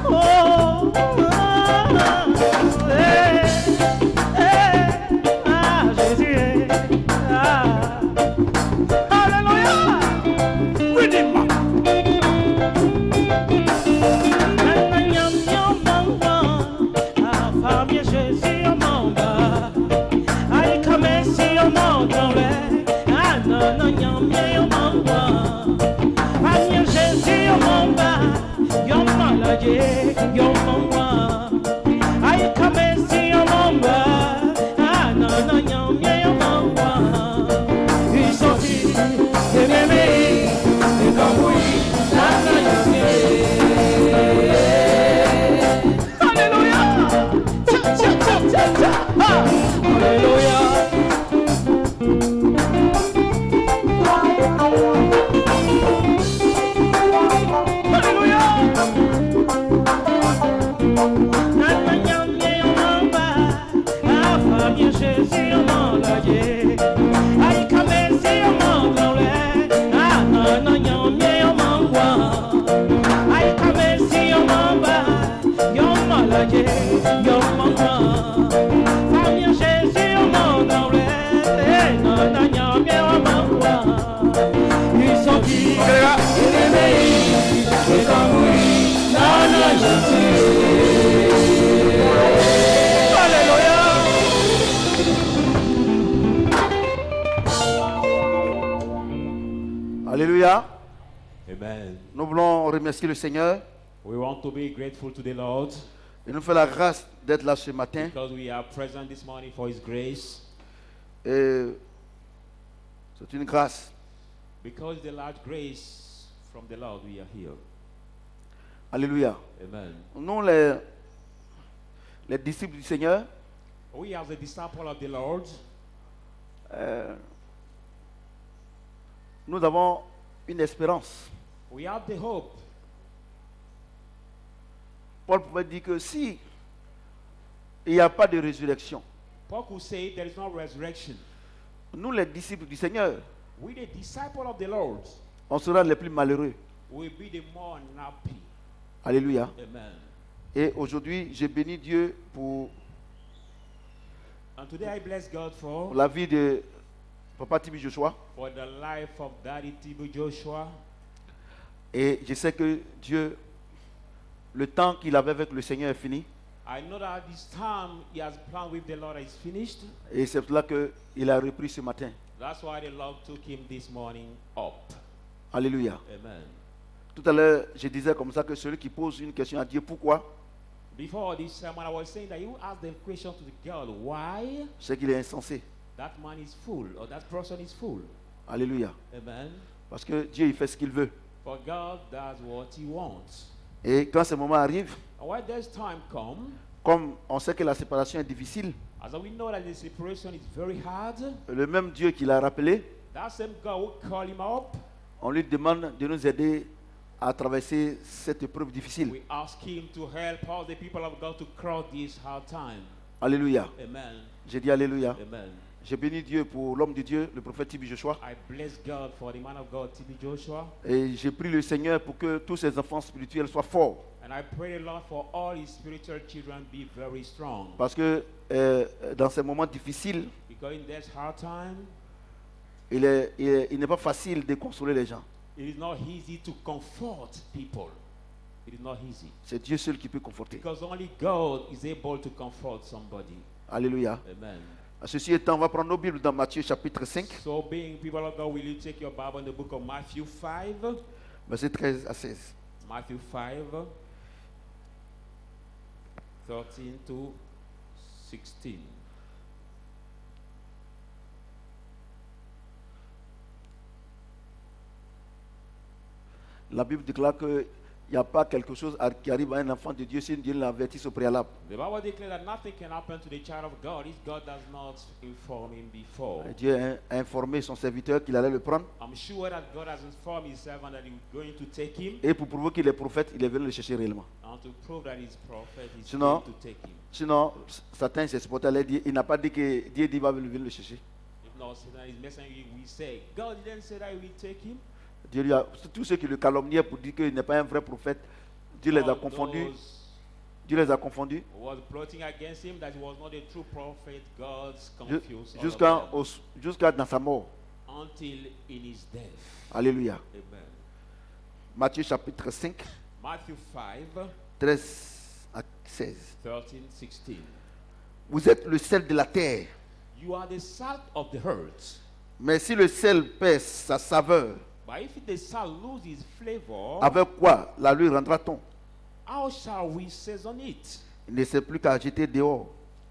Oh, Jésus, Alléluia. Redeemer. Alléluia. Amen. Nous voulons remercier le Seigneur. We want to be grateful to the Lord Il nous fait la grâce d'être là ce matin. because we are present this morning for His grace. Et c'est une grâce. Because the large grace from the Lord, we are here. Alléluia. Amen. Nous, les disciples du Seigneur, We as the disciple of the Lord, nous avons une espérance. we have the hope. Paul pouvait dire que si il n'y a pas de résurrection, Paul could say there is no resurrection. nous, les disciples du Seigneur, We, the disciple of the Lord, on sera les plus malheureux. will be the more unhappy. Alléluia. Amen. Et aujourd'hui, j'ai béni Dieu pour And today I bless God pour la vie de Papa Tibi Joshua. for the life of Daddy Tibu Joshua. Et je sais que Dieu, le temps qu'il avait avec le Seigneur est fini. I know that this time he has planned with the Lord is finished. Et c'est pour cela qu'il a repris ce matin. That's why the Lord took him this morning up. Alléluia. Amen. Tout à l'heure, je disais comme ça que celui qui pose une question à Dieu, pourquoi, Before this sermon, I was saying that you ask the question to the girl, why c'est qu'il est insensé. that man is full or that person is full. Alléluia. Amen. Parce que Dieu, il fait ce qu'il veut. For God does what he wants. Et quand ce moment arrive, And when this time comes, comme on sait que la séparation est difficile, as we know that the separation is very hard, le même Dieu qui l'a rappelé, that same God will call him up. on lui demande de nous aider à traverser cette épreuve difficile. We ask him to help all the people of God to cross this hard time. Alléluia. Amen. J'ai dit Alléluia. Amen. J'ai béni Dieu pour l'homme de Dieu, le prophète Tibi Joshua. I bless God for the man of God, T.B. Joshua. Et j'ai prié le Seigneur pour que tous ses enfants spirituels soient forts. And I pray the Lord for all his spiritual children be very strong. Parce que dans ces moments difficiles, Because in this hard time, il n'est pas facile de consoler les gens. it is not easy to comfort people. It is not easy. C'est Dieu seul qui peut conforter. Because only God is able to comfort somebody. Alléluia. Amen. À ceci étant, on va prendre nos Bibles dans Matthieu chapitre 5, So being people of God, will you take your Bible in the book of Matthew 5? versets 13 à 16. Matthew 5, 13 to 16. La Bible déclare qu'il n'y a pas quelque chose qui arrive à un enfant de Dieu si Dieu l'avertit au préalable. The Bible declares that nothing can happen to the child of God if God does not inform him before. Et Dieu a informé son serviteur qu'il allait le prendre. I'm sure that God has informed his servant that he was going to take him, Et pour prouver qu'il est prophète, il est venu le chercher réellement. and to prove that he's prophet, he's Sinon- going to take him. Sinon, Satan s'est supporté à dire, il n'a pas dit que Dieu dit va venir le chercher. If not, Satan is messaging you, we say, God didn't say that he will take him. Dieu lui a, tous ceux qui le calomniaient pour dire qu'il n'est pas un vrai prophète, Dieu les a All confondus. those Dieu les a confondus who was plotting against him, that he was not a true prophet, God's ju- confused all jusqu'à of them, jusqu'à dans sa mort. until in his death. Alléluia. Amen. Matthieu chapitre 5, Matthew 5, 13 à 16. 13, 16. Vous êtes le sel de la terre. You are the salt of the earth. Mais si le sel perd sa saveur, But if the salt loses flavor, avec quoi la lui rendra-t-on? how shall we season it? Il ne sait plus qu'à jeter dehors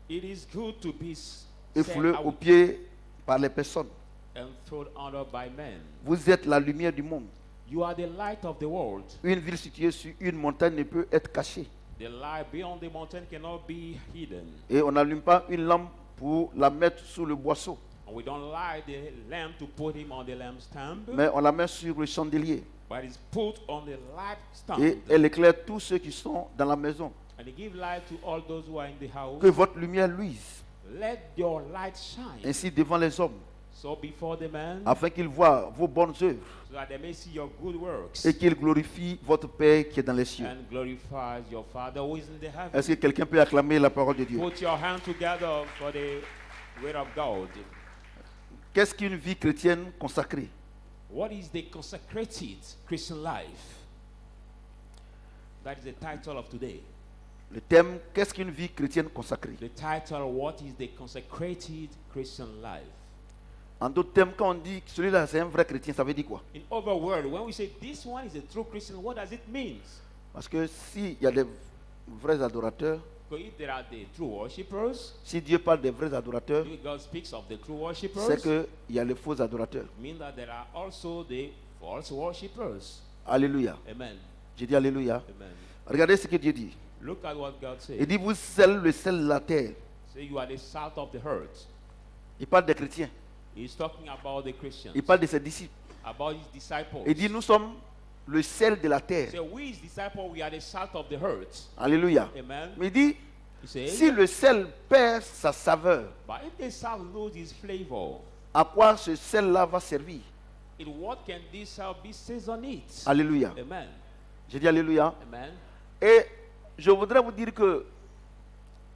It is good to be et set foulé aux out pieds par les personnes. and thrown under by men. Vous êtes la lumière du monde. You are the light of the world. Une ville située sur une montagne ne peut être cachée. The light beyond the mountain cannot be hidden. Et on n'allume pas une lampe pour la mettre sous le boisseau, And we don't light the lamp to put him on the lampstand, mais on la met sur le chandelier. but it's put on the lampstand. Et elle éclaire tous ceux qui sont dans la maison. And it give light to all those who are in the house. Que votre lumière luise Let your light shine. ainsi devant les hommes, So before the man, afin qu'ils voient vos bonnes œuvres so that they may see your good works et qu'ils glorifient votre Père qui est dans les cieux. and glorifies your Father who is in the heavens. Est-ce que quelqu'un peut acclamer la parole de Dieu? Put your hand together for the word of God. Qu'est-ce qu'une vie chrétienne consacrée? What is the consecrated Christian life? That is the title of today. Le thème, qu'est-ce qu'une vie chrétienne consacrée? The title, what is the consecrated Christian life? En d'autres termes, quand on dit que celui-là c'est un vrai chrétien, ça veut dire quoi? In other words, when we say this one is a true Christian, what does it mean? Parce que s'il y a des vrais adorateurs, Because if there are the true worshippers, si Dieu parle des vrais adorateurs, if God speaks of the true worshippers, c'est qu'il y a les faux adorateurs. mean that there are also the false worshippers. Alléluia. Amen. J'ai dit Alléluia. Amen. Regardez ce que Dieu dit. Look at what God says. Il dit, vous êtes le sel de la terre. Say you are the salt of the earth. Il parle des chrétiens. He's talking about the Christians, Il parle de ses disciples. about his disciples. Il dit, nous sommes le sel de la terre. So we, his disciples, we are the salt of the earth. Alléluia. Amen. Mais il dit, He says, si le sel perd sa saveur, but if the salt loses flavor, à quoi ce sel-là va servir? in what can this salt be seasoned it? Alléluia. Amen. J'ai dit Alléluia. Amen. Et je voudrais vous dire que,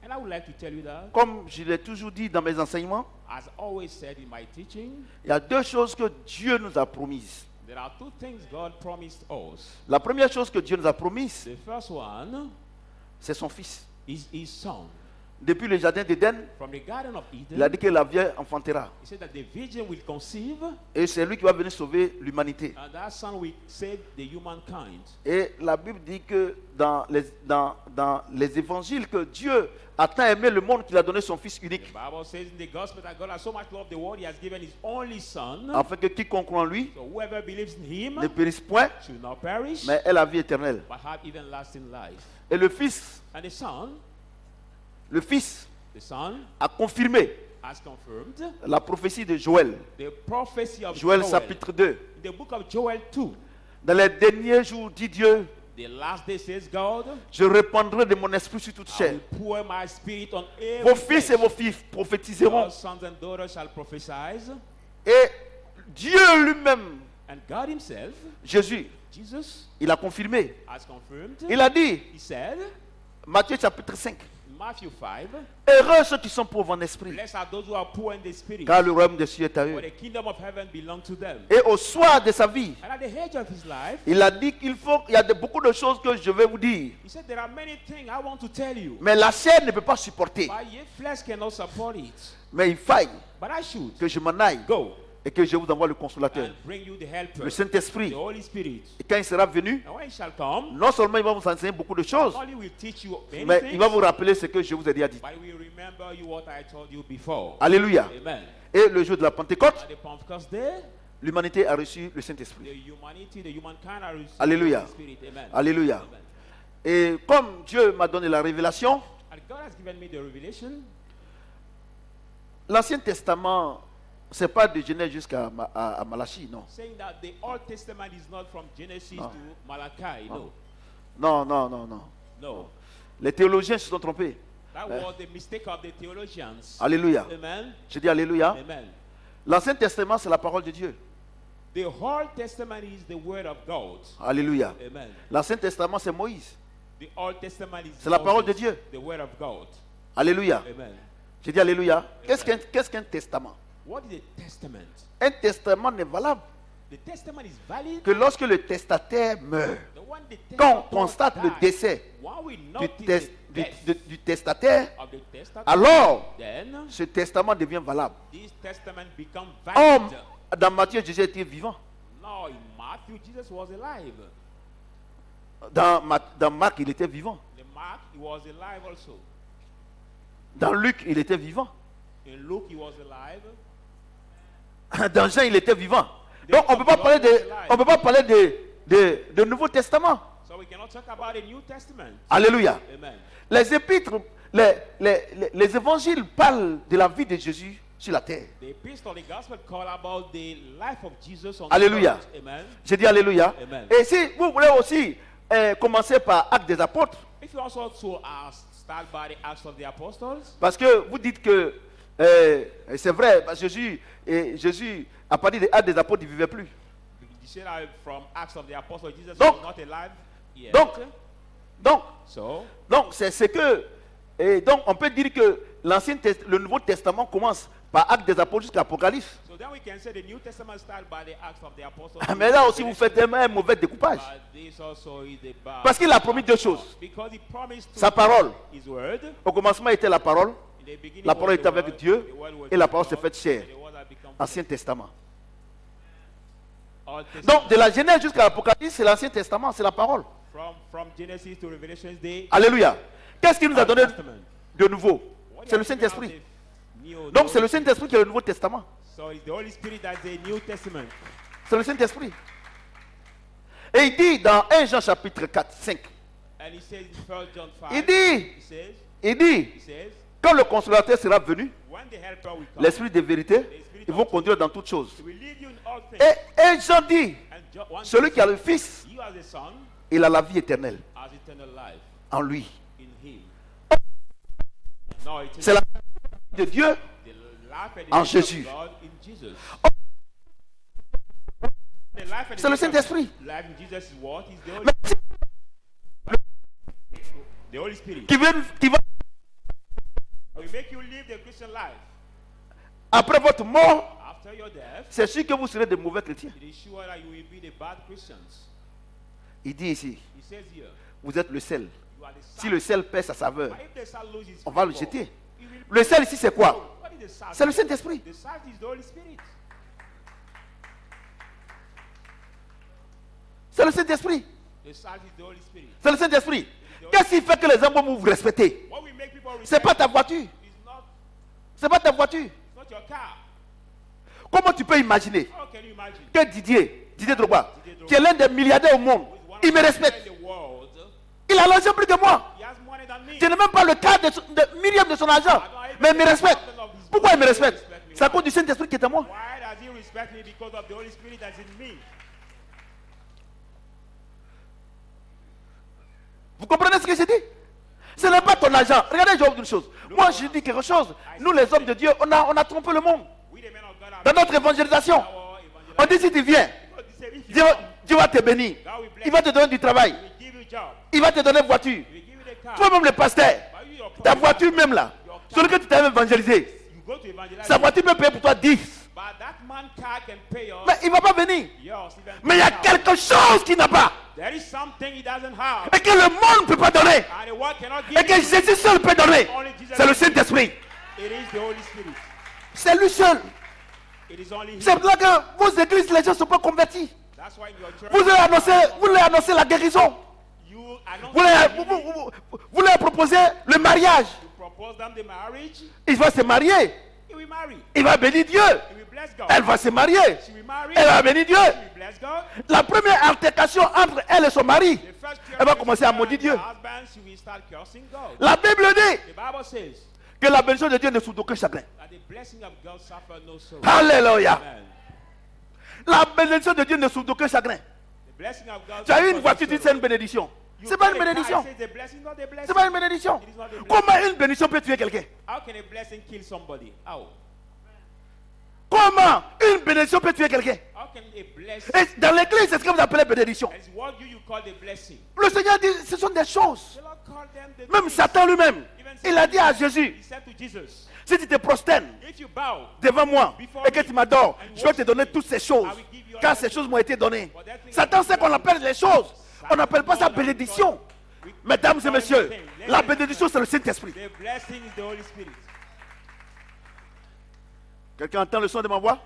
And I would like to tell you that, comme je l'ai toujours dit dans mes enseignements, as always said in my teaching, il y a deux choses que Dieu nous a promises. there are two things God promised us. La première chose que Dieu nous a promise, The first one c'est son Fils. is his son. Depuis le jardin d'Éden, From the Garden of il a Eden, dit que la Vierge enfantera. he said that the virgin will conceive, Et c'est lui qui va venir sauver l'humanité. and that son will save the humankind. Et la Bible dit que dans les évangiles, que Dieu a tant aimé le monde qu'il a donné son Fils unique, The Bible says in the gospel that God has so much loved the world, he has given his only son. afin que quiconque croit en lui So whoever believes in him ne périsse point, should not perish, mais ait la vie éternelle. but have everlasting life. Et le Fils And the son a confirmé has confirmed la prophétie de Joël. the prophecy of Joël Joel. chapitre 2. In the book of Joel 2, Dans les derniers jours, dit Dieu, the last day says God, je répandrai de mon esprit sur toute I chair. will pour my spirit on every Vos fils et flesh. vos filles prophétiseront. Your sons and daughters shall prophesy. Et Dieu lui-même, And God himself, Jésus, Jesus, il a confirmé. has confirmed. Il a dit, He said Matthieu chapitre 5, in Matthew 5, heureux ceux qui sont pauvres en esprit, blessed are those who are poor in the spirit, car le royaume des cieux est à for eux. the kingdom of heaven belongs to them. Et au soir de sa vie, And at the age of his life, il a dit qu'il y a beaucoup de choses que je vais vous dire, he said, there are many things I want to tell you, mais la chair ne peut pas supporter. but your flesh cannot support it. Mais il faille But I should que je m'en aille go et que je vous envoie le consolateur, and bring you the helper, le Saint-Esprit. the Holy Spirit. Et quand il sera venu, And when he shall come, non seulement il va vous enseigner beaucoup de choses, not only will teach you many mais il va things, vous rappeler ce que je vous ai déjà dit. but he will remember you what I told you before. Alléluia. Amen. Et le jour de la Pentecôte, At the Pentecost day, l'humanité a reçu le the Saint-Esprit. humanity, the humankind are receiving Alléluia. the Holy Spirit. Amen. Alléluia. Amen. Et comme Dieu m'a donné la révélation, And God has given me the revelation. l'Ancien Testament, c'est pas de Genèse jusqu'à à Malachie, non. Saying that the Old Testament is not from Genesis No. to Malachi. No. Non, non, non, non. No. Les théologiens se sont trompés. That was the mistake of the theologians. Alléluia. Amen. Je dis Alléluia. Amen. L'Ancien Testament, c'est la parole de Dieu. The Old Testament is the word of God. Alléluia. Amen. L'Ancien Testament, c'est Moïse. The Old Testament is C'est la parole de Moses, Dieu. the word of God. Alléluia. Amen. J'ai dit Alléluia. Qu'est-ce qu'un testament? What is a testament? Un testament n'est valable The testament is valid que lorsque le testataire meurt. the one the Quand on testator constate le dies. décès When we du, notice tes- the du- death du testataire, of the testator, alors then ce testament devient valable. this testament becomes Or, valid. dans Matthieu, Jésus était vivant. No, in Matthew, Jesus was alive. Dans Marc, il était vivant. In Mark, he was alive also. Dans Luc, il était vivant. In Luke, he was alive. Dans Jean, il était vivant. Donc, on ne peut pas parler de Nouveau Testament. So we cannot talk about the New Testament. Alléluia. Amen. Les épîtres, les évangiles parlent de la vie de Jésus sur la terre. The epistle, the gospel call about the life of Jesus on Alléluia. the earth. Amen. J'ai dit Alléluia. Amen. Et si vous voulez aussi commencer par Actes des Apôtres, If you also to start by the Acts of the Apostles, parce que vous dites que c'est vrai, parce que Jésus, à partir des Actes des Apôtres, il ne vivait plus. you say that from Acts of the Apostles, Jesus Donc- was not alive yet. Donc, c'est que, et donc on peut dire que le Nouveau Testament commence par Actes des Apôtres jusqu'à Apocalypse. So then we can say the New Testament started by the Acts of the Apostles. Mais là aussi, vous faites un mauvais découpage. But this also is the bad. Parce qu'il a promis deux choses. Because he promised to Sa parole. his word. Au commencement était la parole. In the beginning La was parole the était avec word, Dieu. the word was Et la with parole s'est God, faite chair. and the word had become Ancien Testament. Old Testament. Donc, de la Genèse jusqu'à l'Apocalypse, c'est l'Ancien Testament, c'est la parole. From Genesis to Revelation Day. Alléluia. Qu'est-ce qui nous a Old donné Testament. de nouveau? What C'est le has given Saint-Esprit. us the new- Donc, the c'est le Holy Saint-Esprit qui est le Nouveau Testament. So it's the Holy Spirit that's the New Testament. C'est le Saint-Esprit. Et il dit dans 1 Jean chapitre 4, 5, And he says in 1 John 5, il dit, he says, quand le consolateur sera venu, when the helper will come, l'Esprit de vérité, ils vont conduire dans toutes choses. he will lead you in all things. Et Jean dit, And one celui qui a le Fils, you as a son il a la vie éternelle has eternal life en lui. in him. No, it's C'est la vie de Dieu. the life and the en nature of Jésus. God in Jesus. The life and the C'est le nature of Saint-Esprit. life in Jesus is what? Is the Holy, Mais si- the Holy Spirit. qui va, Will make you live the Christian life. après votre mort, After your death, c'est sûr que vous serez de mauvais chrétiens. it is sure that you will be the bad Christians. Il dit ici, He says here, vous êtes le sel. you are the Si salt. le sel perd sa saveur, But if the salt loses its on va le flavor, jeter. it will Le sel ici, c'est quoi? What is the salt? C'est le Saint-Esprit. The salt is the Holy Spirit. C'est le Saint-Esprit. The salt is the Holy Spirit. C'est le Saint-Esprit. Qu'est-ce qui fait que les hommes vont vous respecter? What will make people C'est respect pas ta you voiture. is not, C'est pas ta voiture. it's not your car. Comment tu peux imaginer How can you imagine? que Didier Drogba, qui est l'un des milliardaires au monde, Who is one il of me the respecte. richest in the world. Il a l'argent plus que moi. He has money than me. Je n'ai même pas le quart de millième de son argent. Mais il me respecte. Pourquoi il me respecte? C'est à cause du Saint-Esprit qui est en moi. Why does he respect me? Because of the Holy Spirit that's in me. Vous comprenez ce que j'ai dit? Ce n'est pas ton argent. Regardez, je vais vous dire une chose. Moi, je dis quelque chose. Nous, les hommes de Dieu, on a trompé le monde. We the men of God are Dans notre évangélisation, our on dit si tu viens, God say if you Dieu va te bénir. God will bless Il va te donner du travail. you, will give you job, Il va te donner une voiture. he will give you the car. Toi-même, le pasteur, But you, your ta pastor, voiture même là, celui que tu t'as évangélisé, you go to evangelize. sa voiture peut payer pour toi 10. But that man car can pay us. Mais il ne va pas venir. Yours, even Mais il y a 10,000. quelque chose qu'il n'a pas. There is something he doesn't have. Et que le monde ne peut pas donner. And the world cannot give Et que you. Jésus seul peut donner. C'est le Saint-Esprit. It is the Holy Spirit. C'est lui seul. It is only C'est him. pour ça que vos églises, les gens ne sont pas convertis. That's why in your church, Vous leur annoncez la guérison. you announce Vous leur proposez le mariage. you propose them the marriage. Il va se marier. He will marry. Il va bénir Dieu. He will bless God. Elle va se marier. She will marry. Elle va bénir Dieu. She will bless God. La première altercation entre elle et son mari, The first elle va commencer à maudire Dieu. husband, she will start cursing God. La Bible dit The Bible says que la bénédiction de Dieu ne souffre d'aucun chagrin. that the blessing of God suffer no sorrow. Alléluia. Amen. La bénédiction de Dieu ne souffre d'aucun chagrin. The blessing of God Tu as eu suffer une no voiture, tu dis c'est sorrow. une bénédiction. You C'est pas get une a car, bénédiction. it says the blessing, not the blessing. C'est pas une bénédiction. It is not a blessing. Comment une bénédiction peut tuer quelqu'un? How can a blessing kill somebody? How? Comment Comment une bénédiction peut tuer quelqu'un? How can a blessing? Et dans l'église, c'est ce que vous appelez bénédiction. It's what you call the blessing. Le Seigneur dit, ce sont des choses. The Lord called them the Même things. Satan lui-même, il a dit à Jésus, He said to Jesus, si tu te prosternes if you bow, devant moi et que tu m'adores, je vais te donner toutes ces choses. I will give you all Car that ces choses m'ont été données. For that thing Satan sait qu'on appelle les choses. On n'appelle pas ça bénédiction. Mesdames et messieurs, la bénédiction c'est le Saint-Esprit. the blessing is the Holy Spirit. Quelqu'un entend le son de ma voix?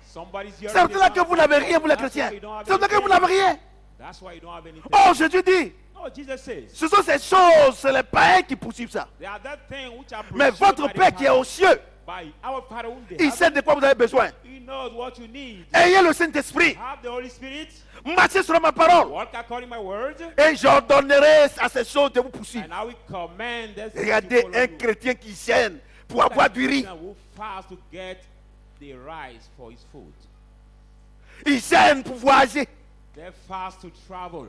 Somebody's hearing C'est pour the cela que sound vous of n'avez my rien, vous les voice. That's chrétiens. why you don't have C'est pour cela que vous anything. n'avez rien. That's why you don't have anything. Oh, Jésus dit, Oh, Jesus says, ce sont ces choses, c'est les païens qui poursuivent ça. there are that thing which are Mais pursued votre by the Père qui est aux cieux, by our Father whom they il have. sait de quoi vous avez besoin. He knows what you need. Ayez le Saint-Esprit. Have the Holy Spirit. Marchez sur ma parole. Walk according to my word. Et j'ordonnerai à ces choses de vous poursuivre. And I will command this to Regardez follow un you. chrétien qui gêne pour avoir du riz. Who fast to get the rice for his food. Il gêne pour voyager. They fast to travel.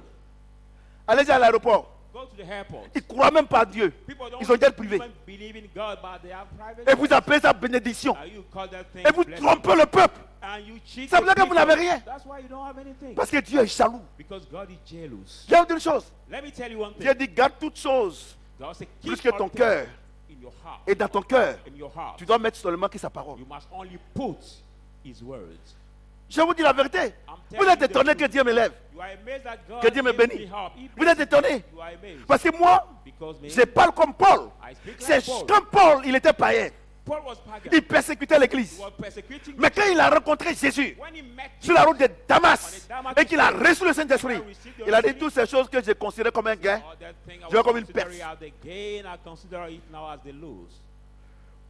Allez à l'aéroport. Go to the airport. Ils ne croient même pas à Dieu. People don't Ils ont jet privé. even believe in God, but they have private. Et vous appelez ça bénédiction. And you call that thing Et vous blessing. trompez le peuple. And you cheat Ça veut dire the que vous n'avez people. rien. That's why you don't have anything. Parce que Dieu est jaloux. Because God is jealous. Je vais vous dire une chose. Let me tell you one thing. Dieu dit garde toutes choses. God said, Plus keep que all ton things cœur. in your heart. Et dans ton cœur, In your heart. tu dois mettre seulement que sa parole. You must only put his words. Je vous dis la vérité. Vous êtes étonné que Dieu me lève. You are amazed that God Que Dieu me gives bénisse. me help. He Vous êtes blesses étonné. you. You are amazed. Parce que moi, Because me, je parle comme Paul. I speak C'est like Paul. quand Paul, il était païen. Paul was pagan. Il persécutait He l'église. was persecuting. Mais quand il a rencontré Jésus When he met sur la route de Damas on the Damas et qu'il a road, reçu le Saint-Esprit, il a dit toutes ces choses que je considérais comme un gain. all that thing I Je vois was comme une considering perte. as the gain, I consider it now as the lose.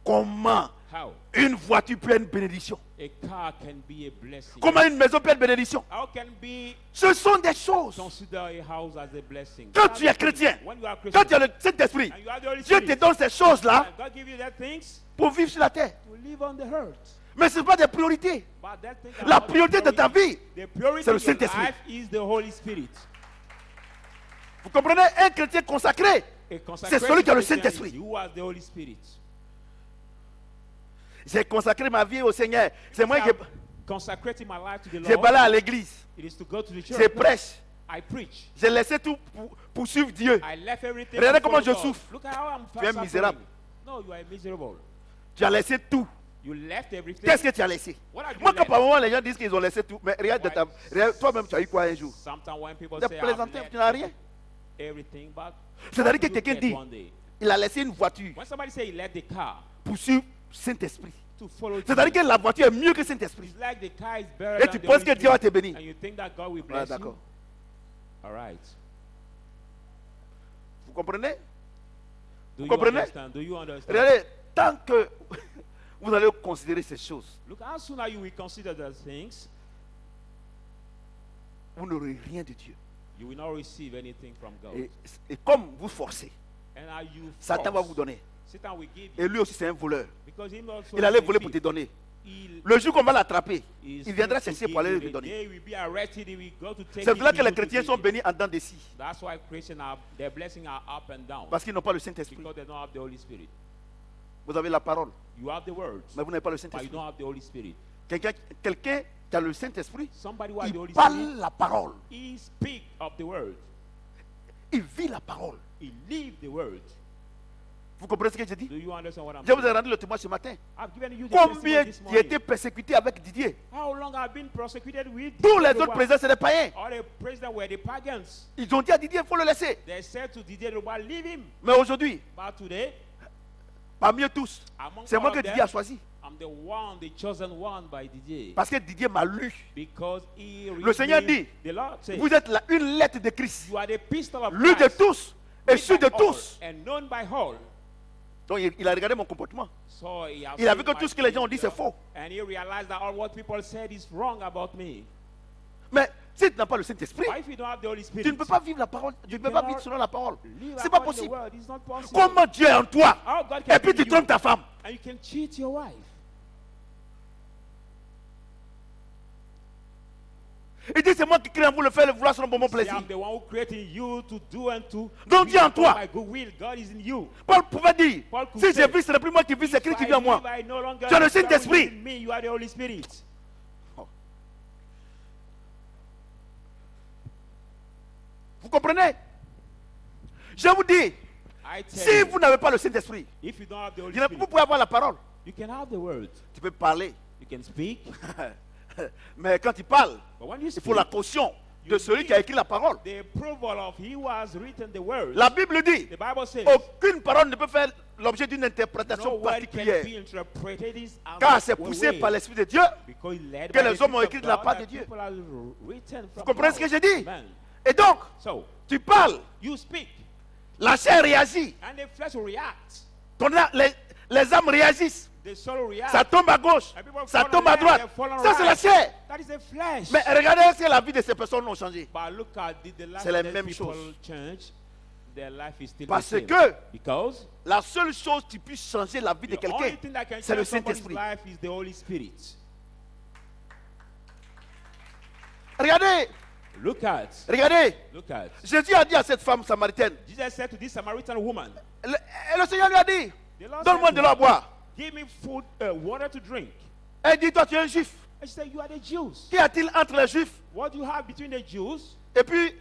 Comment How? une voiture peut être une bénédiction? A car can be a blessing. Comment une maison peut être une bénédiction? How can be Ce sont des choses. consider a house as a blessing? Quand That's tu es the thing. chrétien, When you are quand Christian, tu as le Saint-Esprit, and you have the Holy Dieu te Spirit, donne ces choses-là and God give you that things pour vivre sur la terre. to live on the earth. Mais ce n'est pas des priorités. But that thing La are not the priorité de ta priority. vie, The priority c'est le of your Saint-Esprit. life is the Holy Spirit. Vous comprenez? Un chrétien consacré, A c'est celui qui a le Christian is Saint-Esprit. who has the Holy Spirit. J'ai consacré ma vie au Seigneur. C'est moi qui I'm consecrating my life to the j'ai Lord. balé à l'église. It is to go to the Je church. prêche. I preach. J'ai laissé tout pour suivre Dieu. I left everything. Regardez to comment follow je God. souffre. Look at how I'm Tu es suffering. misérable. No, you are miserable. Tu as laissé tout. You left everything. Qu'est-ce que tu as laissé? What have you Moi, quand left? par moment les gens disent qu'ils ont laissé tout, mais regarde, regarde, toi-même, tu as eu quoi un jour? Sometimes when people Tu as say plaisanté, I've tu n'as left rien. everything, but C'est-à-dire what que did you quelqu'un get dit, one day? il a laissé une voiture When somebody say he left the car pour suivre Saint-Esprit. to follow C'est-à-dire Jesus, que la voiture est mieux que Saint-Esprit. it's like the car is better Et than tu the penses Holy que Dieu va te Spirit, bénir. and you think that God will Voilà, bless you. d'accord. All right. Vous comprenez? Do you comprenez? understand? Do you understand? Regardez, tant que vous allez considérer ces choses, Look, how soon are you will consider those things, vous n'aurez rien de Dieu. you will not receive anything from God. Et comme vous forcez, And are you Satan va forced? vous donner. Satan will give Et you. lui aussi, c'est un voleur. Because him also Il allait is a voler pour te thief. donner. He'll- Le jour qu'on va l'attraper, he's il viendra going to chercher give pour aller you lui the donner. day he will be arrested, he will go to take C'est it pour là to que les you to chrétiens take sont it. bénis en dents de scie. That's why Christians are, their blessings are up and down. Parce qu'ils n'ont pas le Saint-Esprit. Because they don't have the Holy Spirit. Vous avez la parole, You have the words, mais vous n'avez pas le but you Saint-Esprit. don't have the Holy Spirit. Quelqu'un qui a le Saint-Esprit, Somebody who has the il Holy parle Spirit, la parole. he speak of the word. Il vit la parole. He live the word. Vous comprenez ce que je dis? Do you understand what I'm Je vous ai saying? rendu le témoin ce matin. I've given you the Combien testimony this j'ai morning. été persécuté avec Didier? How long I've been prosecuted with Tous les Didier autres Roy? présidents, c'est des païens. All the presidents were the pagans. Ils ont dit à Didier, il faut le laisser. They said to Didier Roy, leave him. Mais aujourd'hui, But today, parmi eux tous, among c'est moi all que of Didier a them, choisi. I'm the one, the chosen one by Didier. Parce que Didier m'a lu. Because he Le Seigneur redeemed- dit, the Lord says, vous êtes une lettre de Christ. you are the pistol of Lu de Christ, tous et read su by de all tous. and known by all. Donc il a regardé mon comportement. So he has Il a vu seen que my tout ce que les gens ont dit, c'est behavior, faux. and he realized that all what people said is wrong about me. Mais si tu n'as pas le Saint-Esprit, But if you don't have the Holy Spirit, tu ne peux pas vivre la parole. Tu ne peux pas vivre selon la parole. live C'est pas according to the possible. word. It's not possible. Comment Dieu est en toi How God can et puis be tu in you, trompes ta femme? and you can cheat your wife. Il dit c'est moi qui crée en vous le faire le vouloir selon mon bon See, plaisir. I'm the one who created in you to do and to Donc be Dieu en upon toi. my good will. God is in you. Paul pouvait dire, Paul could si say, je vis, ce n'est plus moi qui vis, c'est Christ qui If vit en I moi. live, I no longer Tu as le live, God Saint-Esprit. lives in me. You are the Holy Spirit. Vous comprenez? Je vous dis, I tell si you, vous n'avez pas le Saint-Esprit, if you don't have the Holy vous Spirit, pouvez avoir la parole. you can have the word. Tu peux parler. You can speak. Mais quand il parle, But when you il speak, faut la caution de celui qui a écrit la parole. the approval of he who has written the word. La Bible dit, The Bible says, aucune parole ne peut faire l'objet d'une no interprétation word can particulière. be interpreted as Car c'est a poussé way. par l'Esprit de Dieu. Because led que by les the hommes ont Spirit écrit of de la God part that de Dieu. people are written from Vous comprenez ce que God. j'ai dit? Amen. Et donc, So, tu parles, you speak, la chair réagit, and the flesh will react. les âmes réagissent. The soul reacts. Ça tombe à gauche, And people ça fall tombe on à left, droite. they fall on Ça, c'est la right. chair. That is the flesh. Mais regardez est-ce que la vie de ces personnes ont changé. But look at the life C'est la of these même people chose. change. Their life is still Parce the same. que Because la seule chose qui puisse changer la vie de the only quelqu'un, thing that can c'est le change somebody's Saint-Esprit. life is the Holy Spirit. Regardez, Look at. regardez. Look at. Jésus a dit à cette femme samaritaine, Jesus said to this Samaritan woman, et le Seigneur lui a dit, the Lord donne-moi said de to l'eau à her, boire. give me food, water to drink. Elle dit, toi tu es un juif. And she said, you are the Jews. Qu'y a-t-il entre les juifs What do you have between the Jews et puis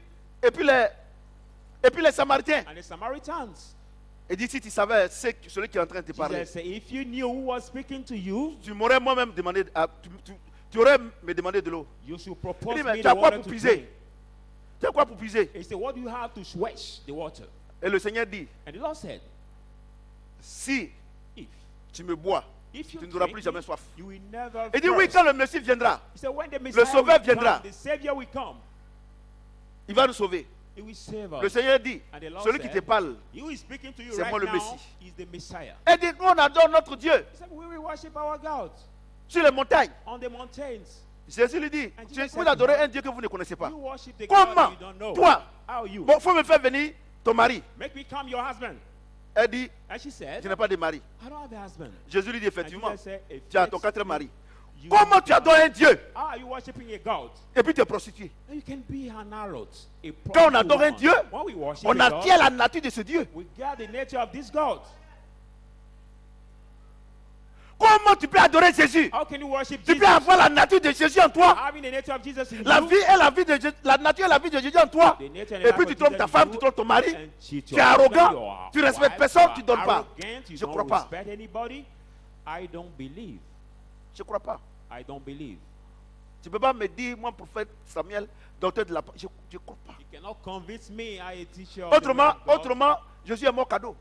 les samaritains? and the Samaritans? Et dit, si tu savais celui qui est en train de te parler, Jesus said, if you knew who was speaking to you, tu m'aurais moi-même demandé, tu aurais me demandé de l'eau. you should Il propose dit, me mais tu the as quoi water pour to puiser? drink. Tu as quoi pour puiser? He said, what do you have to switch the water? Et le Seigneur dit, And the Lord said, si if tu me bois, If you tu n'auras drink plus jamais it, soif. you will never Il dit, oui, thirst. quand le Messie viendra, He said, when the Messiah Sauveur will viendra. come, the Savior will come. il va nous sauver. He will save us. Le Seigneur dit, And the Lord celui qui said, te parle, He who is speaking to you c'est right moi le now Messie. is the Messiah. elle dit, nous on adore notre Dieu He said, we will worship our God sur les montagnes. on the mountains. Jésus lui dit, And Jesus vous said, adorez un Dieu que vous ne connaissez pas. You worship the God Comment? that you don't know. Toi? How you? Bon, il faut me faire venir ton mari. Make me come your husband. Elle dit, And she said, je n'ai pas de mari. I don't have a husband. Jésus lui dit, And effectivement, Jesus said, tu as ton quatrième mari. you- Comment tu adores un Dieu How are you worshiping a God? et puis tu es prostitué? And you can be an harlot. A Quand on prostitute adore un woman. Dieu, When we worship on a God, acquiert la nature de ce Dieu. we get the nature of this God. Comment tu peux adorer Jésus? How can you worship Tu Jesus? peux avoir la nature de Jésus en toi. Having the nature of Jesus in La you, vie est la vie de Jésus, la nature est la vie de Jésus en toi. the nature and the Et life puis of tu trompes Jesus ta in femme, you, tu trompes ton mari. and cheat Tu your es husband, arrogant, your tu respectes wife, personne, you tu are donnes pas. arrogant, you Je don't crois pas. respect anybody. I don't believe. Je ne crois pas. I don't believe. Tu ne peux pas me dire, moi, prophète Samuel, docteur de la parole. Je ne crois pas. You cannot convince me I a teacher of the Autrement, word of God. autrement, Jésus est mort cadeau.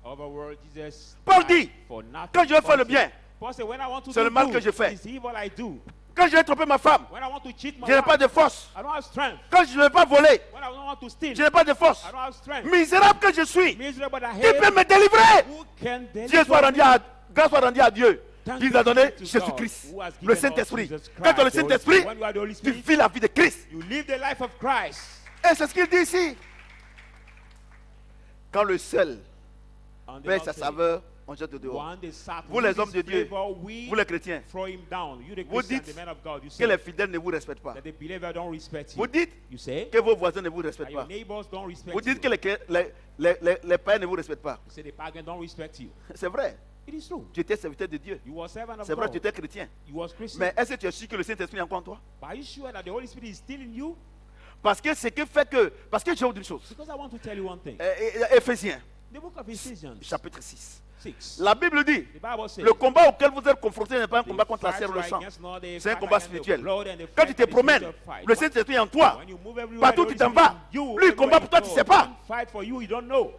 Overworld, Jesus Paul died dit, for nothing. quand je vais faire le Paul bien, said- Paul said, when I want to c'est do le mal good, que je fais. it's evil I do. Quand je vais tromper ma femme, When I want to cheat my je n'ai pas wife, de force. I don't have strength. Quand je ne vais pas voler, When I don't want to steal, je n'ai pas de force. I don't have strength. Misérable que je suis, Miserable I qui peut hate, me délivrer? who can Dieu soit rendu deliver me? grâce soit rendue à Dieu. Thanks Il nous a be donné to God, Jésus-Christ, who has le given us Saint-Esprit. Jesus Quand tu as le Christ, the Holy Saint-Esprit, Spirit. When you are the Holy tu Spirit, vis la vie de Christ. you live the life of Christ. Et c'est ce qu'il dit ici. Quand le sel And the perd Lord sa said, saveur, on jette dehors. when the salt Vous les loses hommes de Dieu, flavor, we vous les chrétiens, throw him down. You the vous Christians, dites the men of God, you que say les fidèles ne vous respectent pas. that the believer don't respect you. Vous dites You say que vos voisins ne vous that respectent your pas. neighbors don't respect Vous dites que you. les païens ne vous respectent pas. You say the pagan don't respect you. C'est vrai. It is true. Tu étais serviteur de Dieu. You were servant of C'est vrai, tu God. étais chrétien. You was Christian. Mais est-ce que tu es sûr que le Saint-Esprit est encore en toi? But are you sure that the Holy Spirit is still in you? Parce que ce qui fait que... Parce que je vais vous dire une chose. Because I want to tell you one thing. Éphésiens, The book of Ephesians chapitre 6. 6. La Bible dit, The Bible says le combat auquel vous êtes confrontés n'est pas un the combat contre la fight chair et le right sang. against not the C'est un fight combat against the spirituel. blood and the Quand fight tu te of the promènes, spiritual fight. le Saint-Esprit est en toi. When you move everywhere, Partout the où Holy tu t'en Spirit vas, is in you, lui, il combat pour toi, tu everywhere sais you pas. go. Fight for you, you don't know.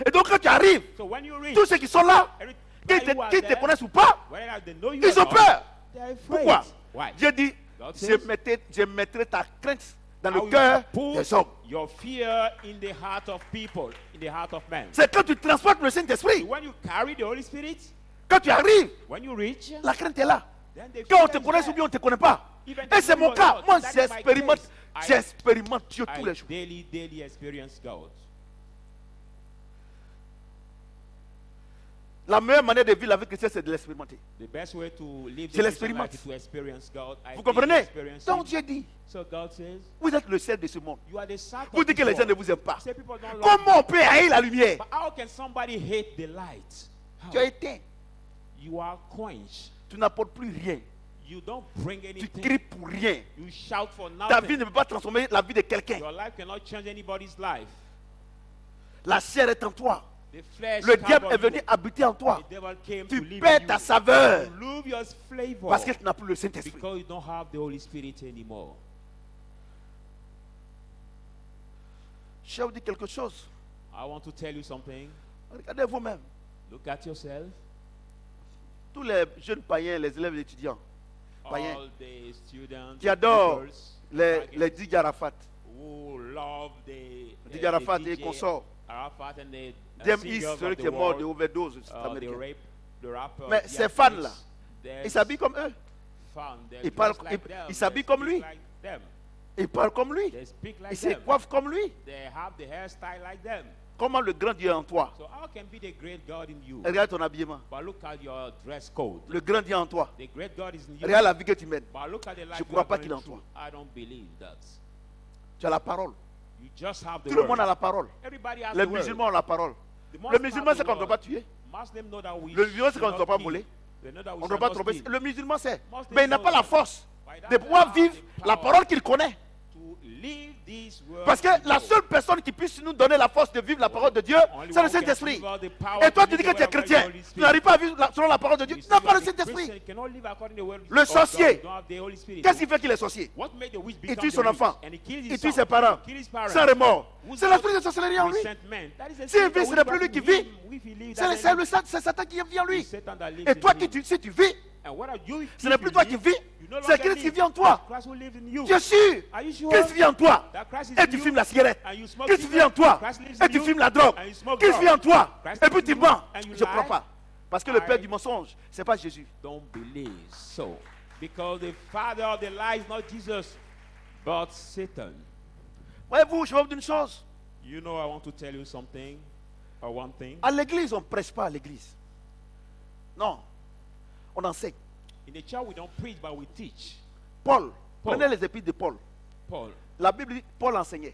Et donc quand tu arrives, So when you reach, tous ceux qui sont là, everybody qui who are te there, connaissent ou pas, whether they know you ils or ont not, peur. they are afraid. Pourquoi? Why? Dieu dit, God je says, mettrai ta crainte dans I le will cœur put des hommes. your fear in the heart of people, in the heart of men. C'est quand tu transportes le Saint-Esprit, When you carry the Holy Spirit, quand tu arrives, when you reach, la crainte est là. then the Quand on fear te is connaît there. ou bien on ne te connaît pas. Even Et if c'est you mon are cas. not, Moi, that is my j'expérimente case. j'expérimente Dieu tous les I jours. daily experience God. La meilleure manière de vivre la vie chrétienne, c'est de l'expérimenter. The best way to live C'est the Christian l'expérience. life is to experience God. Vous comprenez? Donc Donc, Dieu dit, so God says, vous êtes le sel de ce monde. you are the salt Vous of dites que this les gens ne world. vous aiment pas. Say people don't love Comment on peut haïr la lumière? you. But how can somebody hate the light? How? Tu as éteint. You are quenched. Tu n'apportes plus rien. You don't bring Tu anything. cries pour rien. You shout for Ta vie nothing. ne peut pas transformer la vie de quelqu'un. Your life cannot change anybody's life. La chair est en toi. The flesh Le comes diable on est venu you. habiter en toi. The devil came Tu to live perds in ta you. saveur You lose your flavor parce que tu n'as plus le Saint-Esprit. because you don't have the Holy Spirit anymore. Je vais vous dire quelque chose. I want to tell you something. Regardez vous-même. Look at yourself. Tous les jeunes païens, les élèves et étudiants, païens, All the students, qui adorent peoples, les targets, DJ Arafat, who love the DJ Arafat et DJ consorts. Arafat and the James singers East, of celui the qui est mort world, de overdose, c'est the américain. rapper, Mais the ces athletes, fans-là, they're ils s'habillent comme eux. fun, they're Ils parlent- dressed like ils- them, ils s'habillent they comme speak lui. like them, Ils parlent comme lui. they speak Ils like se them, coiffent comme lui. they have the hairstyle like them. Comment le grand Dieu est en toi? So how can be the great God in you? Regarde ton habillement. But look at your dress code. Le grand Dieu est en toi. The great God is in you. Regarde la vie que tu mènes. But look at the life Je you crois are pas going qu'il est en through. I don't believe that. Tu as la parole. You just have the Tout le word. monde a la parole. Everybody has Les the word. musulmans ont la parole. The Le Muslims musulman have sait the qu'on ne doit word. pas tuer. Muslims know that we Le violent, c'est qu'on ne should doit pas not voler. kill. They know that we On ne doit shall pas not tromper. steal. Le musulman sait. Muslims Mais il n'a know pas la that. force By that de pouvoir they have vivre the la power parole qu'il connaît. to live this word Parce que to la go. seule personne qui puisse nous donner la force de vivre la parole de Dieu, Only c'est le one can Saint-Esprit. give us the power Et toi, to tu dis live que tu es the word of chrétien. the Holy Tu Spirit. n'arrives pas à vivre selon la parole de Dieu. You Tu n'as see, pas le you are a Saint-Esprit. Christian, you cannot live according to the word Le of God. sorcier. You don't have the Holy Spirit. Qu'est-ce qui fait qu'il est sorcier? What made the witch Il become tue the son witch? enfant. And he kills Il his tue son. ses parents. He kills his parents. Sans remords. Who's C'est the l'esprit de sorcellerie en lui. resentment? That is the S'il spirit vit, of ce n'est plus lui witchcraft qui in vit. him. If he lives, C'est that c'est Satan qui vit en lui. is Satan that lives Et in toi, him. si tu vis, And what are you, ce n'est plus toi qui vis, c'est Christ qui vit en toi. Christ who lives in you. Tu es sûr. Are you sure Christ vit en toi. that Christ is Et in tu you? fumes la cigarette. And you smoke Christ vit en cigarette? toi. Christ lives Et in tu you? fumes la drogue. And you smoke Christ drugs? vit en toi. Christ Et lives puis in tu you? mens. And you Je ne crois lie? pas. Parce que le I- père du mensonge, ce n'est pas Jésus. Don't believe so. Because the father of the lie is not Jesus, but Satan. Voyez-vous, je vais vous dire une chose. You know, I want to tell you something, or one thing. À l'église, on ne prêche pas à l'église. Non. On enseigne. In the church, we don't preach, but we teach. Paul. Paul. Prenez les épîtres de Paul. Paul. La Bible dit Paul enseignait.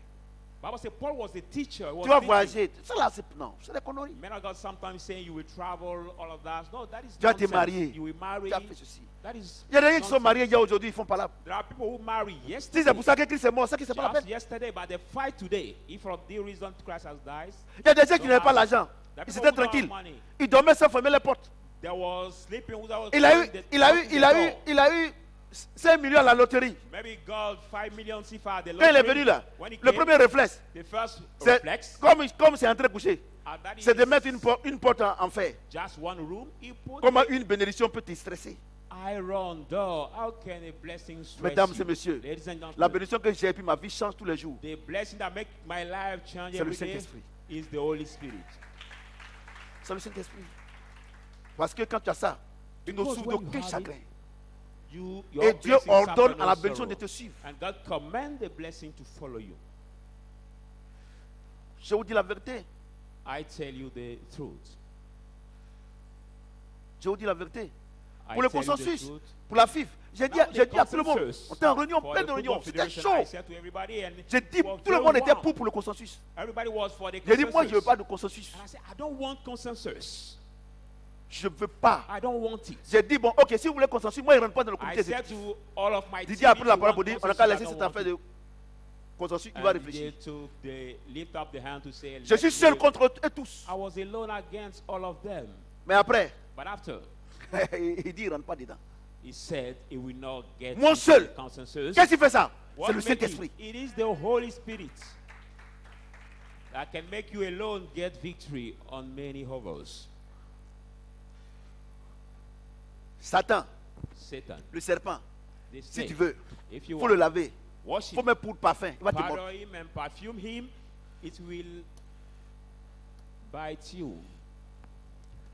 Bible says Paul was the teacher. Tu vas voyager. Ça là, non, c'est des conneries. Men of God sometimes saying you will travel, all of that. No, that is Tu as été nonsense. marié. You will marry. Tu as fait ceci. That is Il y a des gens qui sont nonsense. mariés hier aujourd'hui, ils font pas là. There are people who marry Si yesterday. c'est pour ça que Christ est mort, c'est que c'est pas la Just peine. yesterday, but they fight today. If for the reason Christ has died, Il y a des gens qui n'avaient pas l'argent. there are Ils people étaient who don't have tranquilles. money. Ils dormaient sans fermer les portes. There was sleeping without Il a eu, closing the- il a eu, closing il the a door. eu, il a eu 5 millions à la loterie. Maybe God 5 million CFA at the Quand il est lottery. venu là, When he le came, premier réflexe, the first c'est reflex, comme c'est entré couché, that c'est de is mettre une porte en fer. just one room. He put Comment une bénédiction peut te stresser? iron door. How can a blessing stress Mesdames you? et messieurs, Ladies and gentlemen, la bénédiction que j'ai et puis ma vie change tous les jours. the blessing that make my life change C'est le every day Saint-Esprit. is the Holy Spirit. C'est le Saint-Esprit. Parce que quand tu as ça, tu ne Because souffres when you d'aucun have chagrin. Your Et Dieu blessings ordonne suffer à la no bénédiction de sorrow. te suivre. And God command the blessing to follow you. Je vous dis la vérité. I tell you the truth. Je vous dis la vérité. I Pour le tell you the consensus, truth. pour la FIF, j'ai dit Now à the tout le monde, consensus on était en réunion, for plein the de Football réunions, c'était Federation, chaud. I said to everybody, and J'ai it dit, was tout le very monde était warm. pour le consensus. Everybody was for the J'ai dit, moi, je ne veux consensus. pas de consensus. And I said, I don't want consensus. Je ne veux pas. I don't want it. J'ai dit, bon, ok, si vous voulez consensus, moi, il ne rentre pas dans le I comité said exécutif. to all of my Didier team, a pris la if you parole want pour dire, on n'a consensus, qu'à I laisser don't cette want affaire it. de consensus, il va And réfléchir. they took the lift up the hand to say, Je suis seul contre eux tous. I was alone against all of them. Mais après, But after, il dit, il ne rentre pas dedans. he said he will not get Moi into seul. the consensus. Qu'est-ce qui fait ça? What C'est le make Saint-Esprit. it is the Holy Spirit that can make you alone get victory on many others. Satan, Satan, le serpent, the si snake, tu veux, if il you faut le want, laver. wash Il faut him, mettre pour le parfum. Il va te mordre. powder him and perfume him, it will bite you.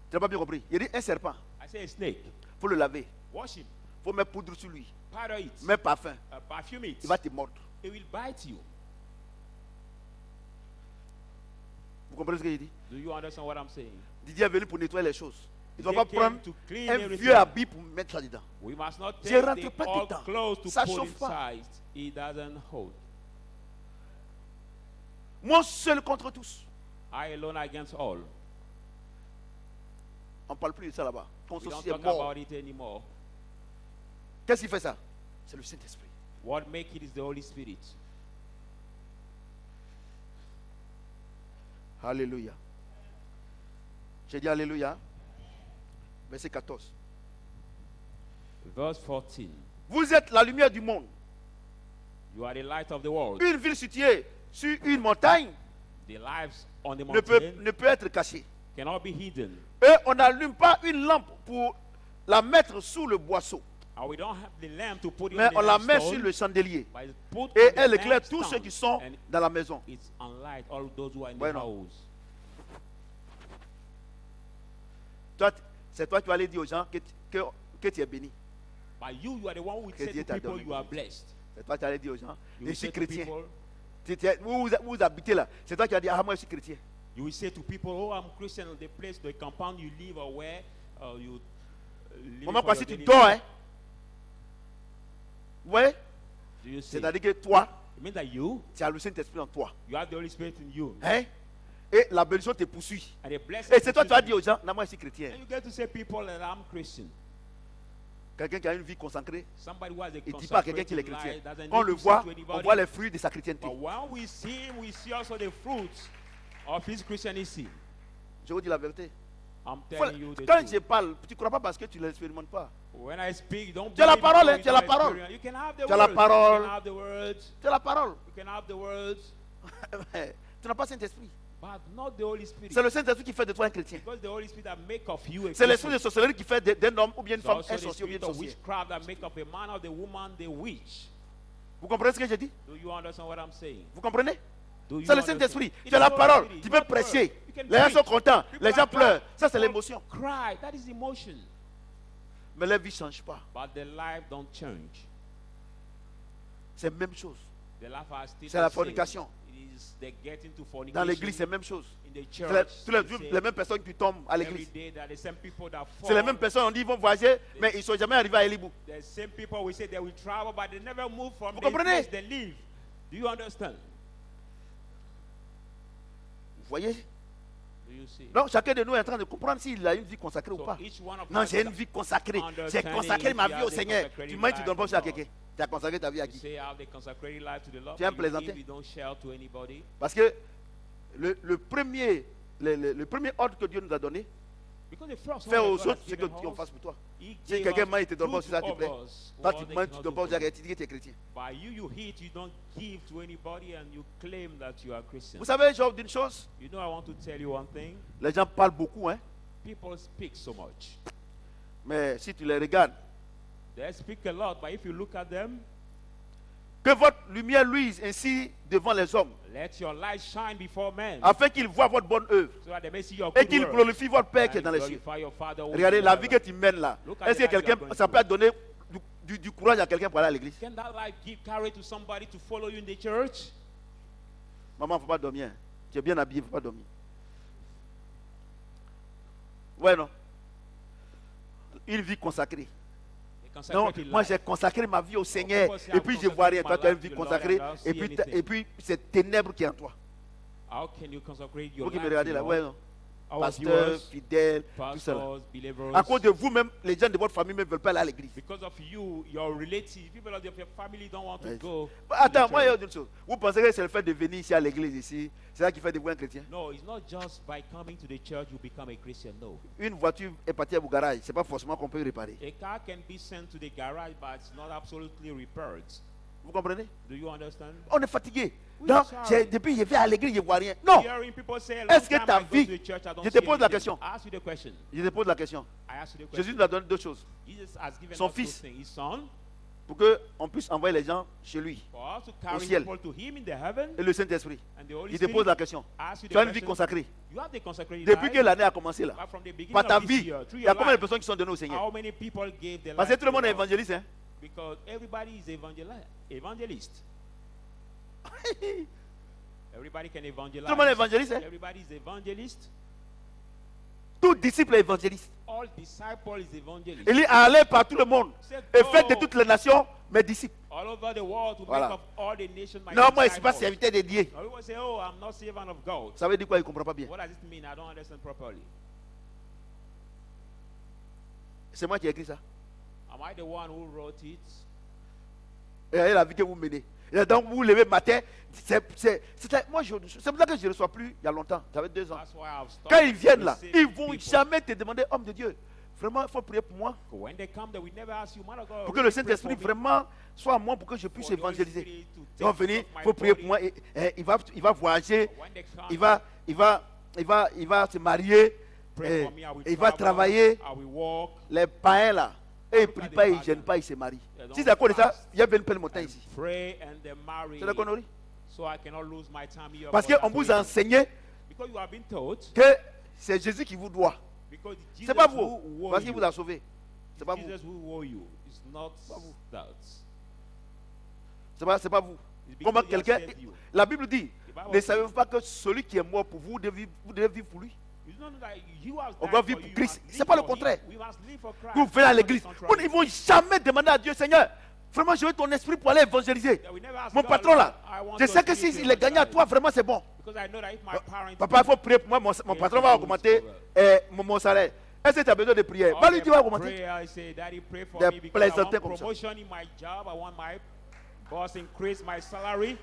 Tu n'as pas bien compris. Il dit un serpent, I say a snake, il faut le laver. wash him, Il faut mettre poudre sur lui. powder it, Mets parfum. perfume it, Il va te mordre. it will bite you. Vous comprenez ce que je dis? Do you understand what I'm saying? Didier est venu pour nettoyer les choses. Il ne They doit pas came prendre to clean un everything. vieux habit pour mettre ça dedans. We must not Je take rentre the pas old dedans. clothes to Ça put chauffe pas. inside. It doesn't hold. Moi seul contre tous. I alone against all. On ne parle plus de ça là-bas. Ton We don't souci est talk mort. about it anymore. Qu'est-ce qui fait ça? C'est le Saint-Esprit. What makes it is the Holy Spirit. Alléluia. J'ai dit Alléluia. Verset 14. Verse 14. Vous êtes la lumière du monde. You are the light of the world. Une ville située sur une montagne The lives on the ne mountain peut être cachée. cannot be hidden. Et on n'allume pas une lampe pour la mettre sous le boisseau, And we don't have the lamp to put it mais on the on la met lampstand, sur le chandelier. but it's put Et on the elle éclaire tous lampstand, ceux qui sont and dans la maison. it's on light all those who are in the Bueno. house. Toi, c'est toi qui vas aller dire aux gens que tu es béni. But you are the one who will Que say Dieu to t'a people donné. you are blessed. C'est toi qui vas aller dire aux gens, You je will suis say to chrétien. people, Vous habitez là. C'est toi qui vas dire, ah moi je suis chrétien. you will say to people, oh, I'm Christian, the place, the compound you live or where you live. Moment for passé, your tu daily dors, life. hein. Ouais. Do you see? C'est-à-dire que toi, It means that you tu as le Saint-Esprit en toi. have the Holy Spirit in you. Hein? Et la bénédiction te poursuit. And the blessing Et c'est toi qui vas pursues dire aux gens, non, moi je suis chrétien. you. And you get to say people that I'm Christian. Quelqu'un qui a une vie consacrée, Somebody who has a il ne dit pas à quelqu'un qu'il est consecrated chrétien. life doesn't Quand on need le to say voit, to on anybody. voit les fruits de sa chrétienté. But when we see him, we see also the fruits of his Christianity. Je vous dis la vérité. I'm Faut- telling you the Quand je truth. parle, tu ne crois pas parce que tu ne l'expérimentes pas. When I speak, don't Tu as la believe parole, because hein, you tu as la don't parole. experience. You can have the Tu as la words. parole. You can have the words. Tu as la parole. You can have the words. Tu n'as pas Saint-Esprit. But not the Holy Spirit. C'est le Saint-Esprit qui fait de toi un chrétien. Because the Holy Spirit that make of you a C'est l'esprit Christian. de sorcellerie qui fait d'un homme ou bien une It's femme also un the sorcier ou bien spirit une of sorcière. witchcraft that make of a man or the woman the witch. Vous comprenez ce que j'ai dit? Do you understand what I'm saying? Vous comprenez? Do you C'est le understand? Saint-Esprit. It Tu as is la the parole. Holy Spirit. Tu You peux have the word. prêcher. You can Les gens preach. sont contents. People Les gens are pleurent. glad. Ça, c'est People l'émotion. Cry. That is emotion. Mais la vie ne change pas. But the life don't change. C'est la même chose. The life are still C'est la the same. fornication. It is they get into fornication. Dans l'église, c'est la même chose. In the C'est church. tous les the jours, same. les mêmes personnes qui tombent à Every l'église. day there are the same people that fall. C'est les mêmes personnes, on dit ils vont voyager, mais ils ne sont jamais arrivés à Elibou. The same people we say they will travel, but they never move from Vous the comprenez? place they live. Do you understand? Vous voyez? Do you see? Donc chacun de nous est en train de comprendre s'il a une vie consacrée ou So pas. each one of Non, us j'ai une vie consacrée. J'ai understanding consacré ma if vie you au have Seigneur. the consecrated Tu m'as dit, tu ne donnes pas life ça à or not. quelqu'un. Tu as consacré ta vie à You qui? say I have the consecrated life to the Lord. Tu aimes You plaisanter? give, you don't share to anybody. Parce que le premier ordre que Dieu nous a donné, Because the first faire one aux that God autres has ce que given Dieu us, fasse pour toi. He Si gave quelqu'un us, mange, il te donne do pas aussi ça, to s'il te plaît. others Toi, what tu they manges, tu cannot ne do donnes pas to aux gens, you. tu dis que tu es chrétien. By you eat, you don't give to anybody, and you claim that you are Christian. Vous savez, genre d'une chose, You know, I want to tell you one thing. les gens parlent beaucoup, hein, People speak so much. mais si tu les regardes, They speak a lot, but if you look at them, que votre lumière luise ainsi devant les hommes, let your light shine before men, afin qu'ils voient votre bonne œuvre so that they may see your et good qu'ils works, glorifient votre Père qui est and dans les cieux. glorify your Father who is Regardez in la vie que heaven. tu mènes là. Look at Est-ce the que life you quelqu'un, are going ça through. peut donner du courage à quelqu'un pour aller à l'église? Can that life give courage to somebody to follow you in the church? Maman, il ne faut pas dormir. Hein. Tu es bien habillé, il ne faut pas dormir. Ouais, non. Une vie consacrée. The Non, consecrated moi life. j'ai consacré ma vie au Seigneur. people say, Et puis I've je vois rien. Toi, consecrated tu as une my vie life to the consacrée. Lord and I Et don't puis, see anything. et puis c'est ténèbres qui est en toi. How can you consecrate your Vous qui life me regardez to là, the ouais, Lord? non. Our Pasteur, viewers, fidèle, tout ça là. pastors, believers, À cause de vous-même, les gens de votre famille ne veulent pas aller à l'église. because of you, your relatives, people of your family don't want to Ouais. go. Attends, to the moi, il y a church. une chose. Vous pensez que c'est le fait de venir ici à l'église ici, c'est ça qui fait de vous un chrétien? No, it's not just by coming to the church you become a Christian. No. Une voiture est partie à vos garages, c'est pas forcément qu'on peut réparer. A car can be sent to the garage, but it's not absolutely repaired. Vous comprenez? Do you understand? On est fatigué. Oui, Donc, sorry. depuis je vais à l'église, je ne vois rien. Non! Hearing people say, a long Est-ce que time ta I go vie- to the church, I don't Je te see pose la anything. question. I ask you the question. Je te pose la question. I ask you the Jésus question. nous a donné deux choses. Jesus has given Son us two fils. things. His son, Pour qu'on puisse envoyer les gens chez lui. for us to carry ciel. people to him in the heaven, Et le Saint-Esprit. and the Holy Je te Spirit. pose la question. I ask you Tu the as une vie question. consacrée. You have the consecrated Depuis life, que l'année a commencé là, but from the beginning par ta of this vie, year, through il y a your combien de life, personnes qui sont données au Seigneur? how many people gave their Parce que life tout le to monde est the Lord? évangéliste. Hein? Because everybody is evangelist. Everybody can Tout evangelize. le monde est évangéliste. Hein? Everybody is evangelist. Tout disciple est évangéliste. All disciple is evangelist. Il est allé par tout le monde Say, et fait de go toutes les nations mes disciples. all over the world to Voilà. make of all the nations my Non, moi, je ne suis pas disciples. serviteur de Dieu. Now, people say, oh, I'm not servant of God. Ça veut dire quoi? Il ne comprend pas bien. What does it mean? I don't understand properly. C'est moi qui ai écrit ça. Am I the one who wrote it? Et regardez la vie que vous menez. Et donc, vous vous levez le matin. Moi, c'est pour ça que je ne reçois plus il y a longtemps. J'avais 2 ans. That's why I've stopped. Quand ils viennent là, receiving ils ne vont people. jamais te demander, homme de Dieu, vraiment, il faut prier pour moi. When they come, they will never ask you, man of God, Pour que le really Saint-Esprit pray for me. vraiment soit à moi pour que je puisse For the Holy évangéliser. Spirit to Ils vont take venir, of my il faut prier pour body. moi. Il va voyager, When they come, il va se marier, pray for me, I will il va travel, travailler. I will walk. Les païens là, et ils ne prient pas, ils ne gênent pas, ils se marient. Si c'est à cause de ça, il y a une peine montagne ici. Pray and they marry. C'est la connerie. So I cannot lose my time here. Parce for that qu'on vous reason. a enseigné Because you have been taught. que c'est Jésus qui vous doit. Because Ce Jesus n'est pas who vous, owe parce qu'il you. vous a sauvé. C'est pas vous. Jesus who owe you. It's not vous. that. C'est pas vous. It's Comment because he has quelqu'un. saved you. La Bible dit, Bible ne says- savez-vous pas que celui qui est mort pour vous, vous devez vivre pour lui? You don't know that you have On died doit for vivre you, pour you Christ. must C'est live pas le for him. contraire. We must live for Christ. Vous venez à Not the l'église. contrary. Ils ne vont jamais demander à Dieu, Seigneur, vraiment, je veux ton esprit pour aller évangéliser. That we never ask Mon God, patron là, I want je sais your que spirit to s'il est gagné à evangelize. toi, vraiment, c'est bon. Because I know that if my parents Papa, il faut prier pour moi. Mon patron va augmenter mon salaire. Est-ce que tu as besoin de prière? Va lui dire, va augmenter. prayer, I say, Daddy, pray for Des me because I want plaisanteries comme ça. promotion in my job. I want my boss increase my salary.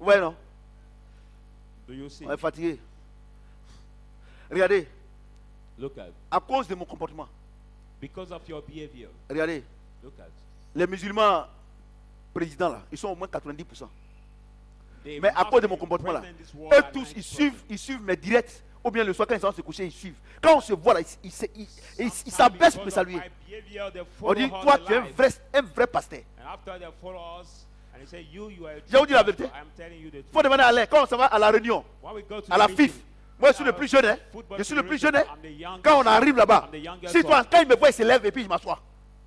Ouais, non? Do you see? On est fatigué. Regardez, Look at. à cause de mon comportement, Because of your behavior. regardez, Look at. les musulmans présidents là, ils sont au moins 90%. The Mais à cause de mon Muslim comportement là, president in this world eux are tous, 90%. ils suivent mes directs. Ou bien le soir, quand ils sont se coucher, ils suivent. Quand on se voit là, ils Sometimes s'abaissent pour me because of saluer. my behavior, they On dit, follow toi, us tu es alive. un vrai pasteur. And after they follow us, and they say, you are a Je vous true dis la pastor. vérité. I'm telling you the Il faut truth. demander à l'air. Quand on s'en va à la réunion, When we go to à la the meeting, FIF, moi je suis le plus jeune. Hein. football Je suis le plus federation, jeune. Hein. I'm the youngest Quand on one. arrive là-bas, I'm the youngest si toi, one. quand il me voit, il se lève et puis je m'assois.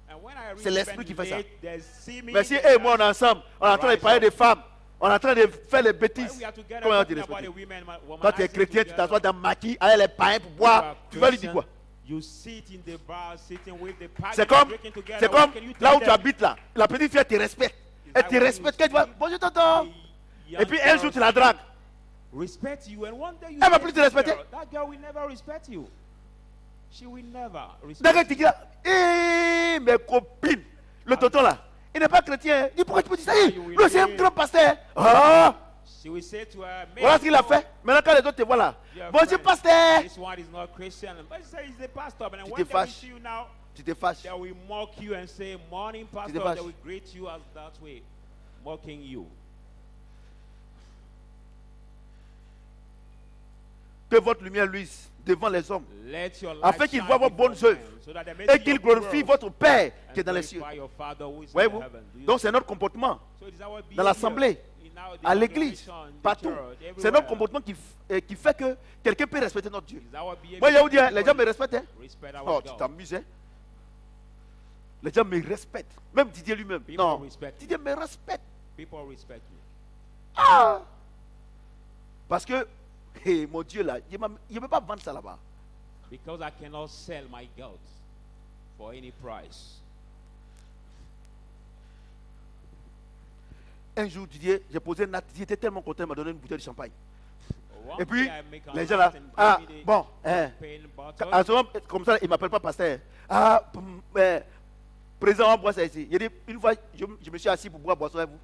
And when I reach C'est l'esprit even qui fait ça. late, they see me, Mais si they eux et moi on est ensemble, on est en train de Rise parler up. des femmes, on est en train de faire les When bêtises. we are together Comment on dit talking about respecter? the women, Quand tu es womanizing chrétien, tu together, t'assois dans le maquis avec les païens pour you boire, are tu vas lui dire Christian, quoi? you sit in the bar, sitting with the pagans, C'est comme, drinking together. c'est What comme can you là tell où tu them? habites là. La petite fille, elle te respecte. Elle that te when you respecte. Quand tu vas, see bonjour tonton. the Et puis young un jour, girls tu la dragues. respect you, and one day you Elle va say plus te to this respecter. girl, that girl will never respect you. She will never respect D'accord, you. tu dis là, hé, mes copines, le tonton là, il n'est pas chrétien. Dis pourquoi tu peux dire ça? Hé, lui, c'est un grand pasteur. Ah, She will say to her, voilà ce qu'il a fait. Maintenant, quand les autres te voient là, bonjour pasteur, This one is not Christian. But she says he's the pastor. But then Tu when te they will fâches. see you now, tu te fâches. they will mock you and say, morning, pastor. fâches. They will greet you as that way, mocking you. Que votre lumière luise devant les hommes, Let your light afin qu'ils shine voient vos before bonnes men, œuvres so that they may et see qu'ils your good glorifient works votre Père and qui est dans les cieux. glorify your Father who is in Voyez-vous? heaven. Do you Donc see? c'est notre comportement So it is our dans behavior l'assemblée, in our à l'église, denomination, in the partout. church, C'est everywhere. notre comportement qui fait que quelqu'un peut respecter notre Dieu. It is our behavior Moi, je vais vous dire, that les gens me respectent. Hein? respect our Oh, tu God. t'amuses. Hein? Les gens me respectent. Même Didier lui-même. People Non, respect Didier me respecte. People respect me. Ah! Parce que, hé, mon Dieu là, il ne peut pas vendre ça là-bas. Because I cannot sell my goat for any price. Un jour, Didier, j'ai posé un acte. Didier était tellement content, il m'a donné une bouteille de champagne. One Et puis, day I make an les gens là, act and ah, give me the bon, champagne bottle. à ce moment, comme ça, il ne m'appelle pas pasteur. Ah, président, on boit ça ici. Il dit, une fois, je me suis assis pour boire boisson avec vous.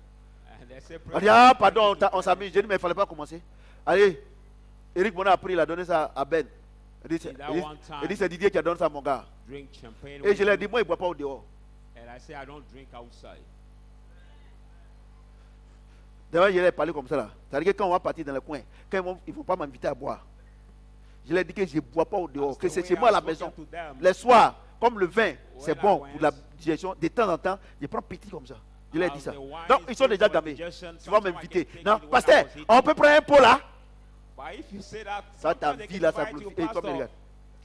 And they say, On dit, ah, pardon, on s'amuse. J'ai dit, mais il ne fallait pas commencer. Allez, Eric Bonin a pris, il a donné ça à Ben. Il dit, c'est Didier qui a donné ça à mon gars. drink champagne. Et je lui ai with dit, you. moi, il ne boit pas au dehors. And I say, I don't drink outside. D'ailleurs, je lui ai parlé comme ça là. C'est-à-dire que quand on va partir dans le coin, quand ils ne vont pas m'inviter à boire, je leur ai dit que je ne bois pas au dehors, que c'est chez moi à la maison. Les soirs, comme le vin, c'est bon pour la digestion. De temps en temps, je prends petit comme ça. Je leur ai dit ça. Donc, ils sont déjà gamés. Tu vas m'inviter. Non, pasteur, on peut prendre un pot là. But if you say that, Ça, ta sometimes they vie can là, ça invite you, glorifie. Et toi, me pastor. regarde.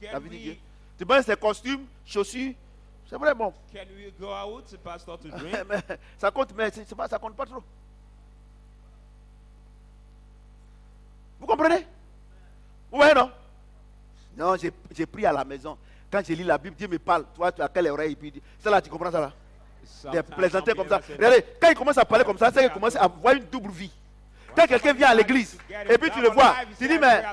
Can La vie de we- Dieu. Tu mets ses costumes, chaussures, C'est vrai, bon. Can we go out, Pastor, to drink? Mais ça compte, mais ça compte pas trop. Vous comprenez? Ouais, non? Non, j'ai pris à la maison. Quand je lis la Bible, Dieu me parle. Toi, tu as quelle oreille? Et puis, ça là, tu comprends ça là? Des plaisanteries comme ça. Regardez, quand il commence à parler comme ça, c'est qu'il commence à avoir une double vie. Quand quelqu'un vient à l'église, et puis tu le vois, tu dis, mais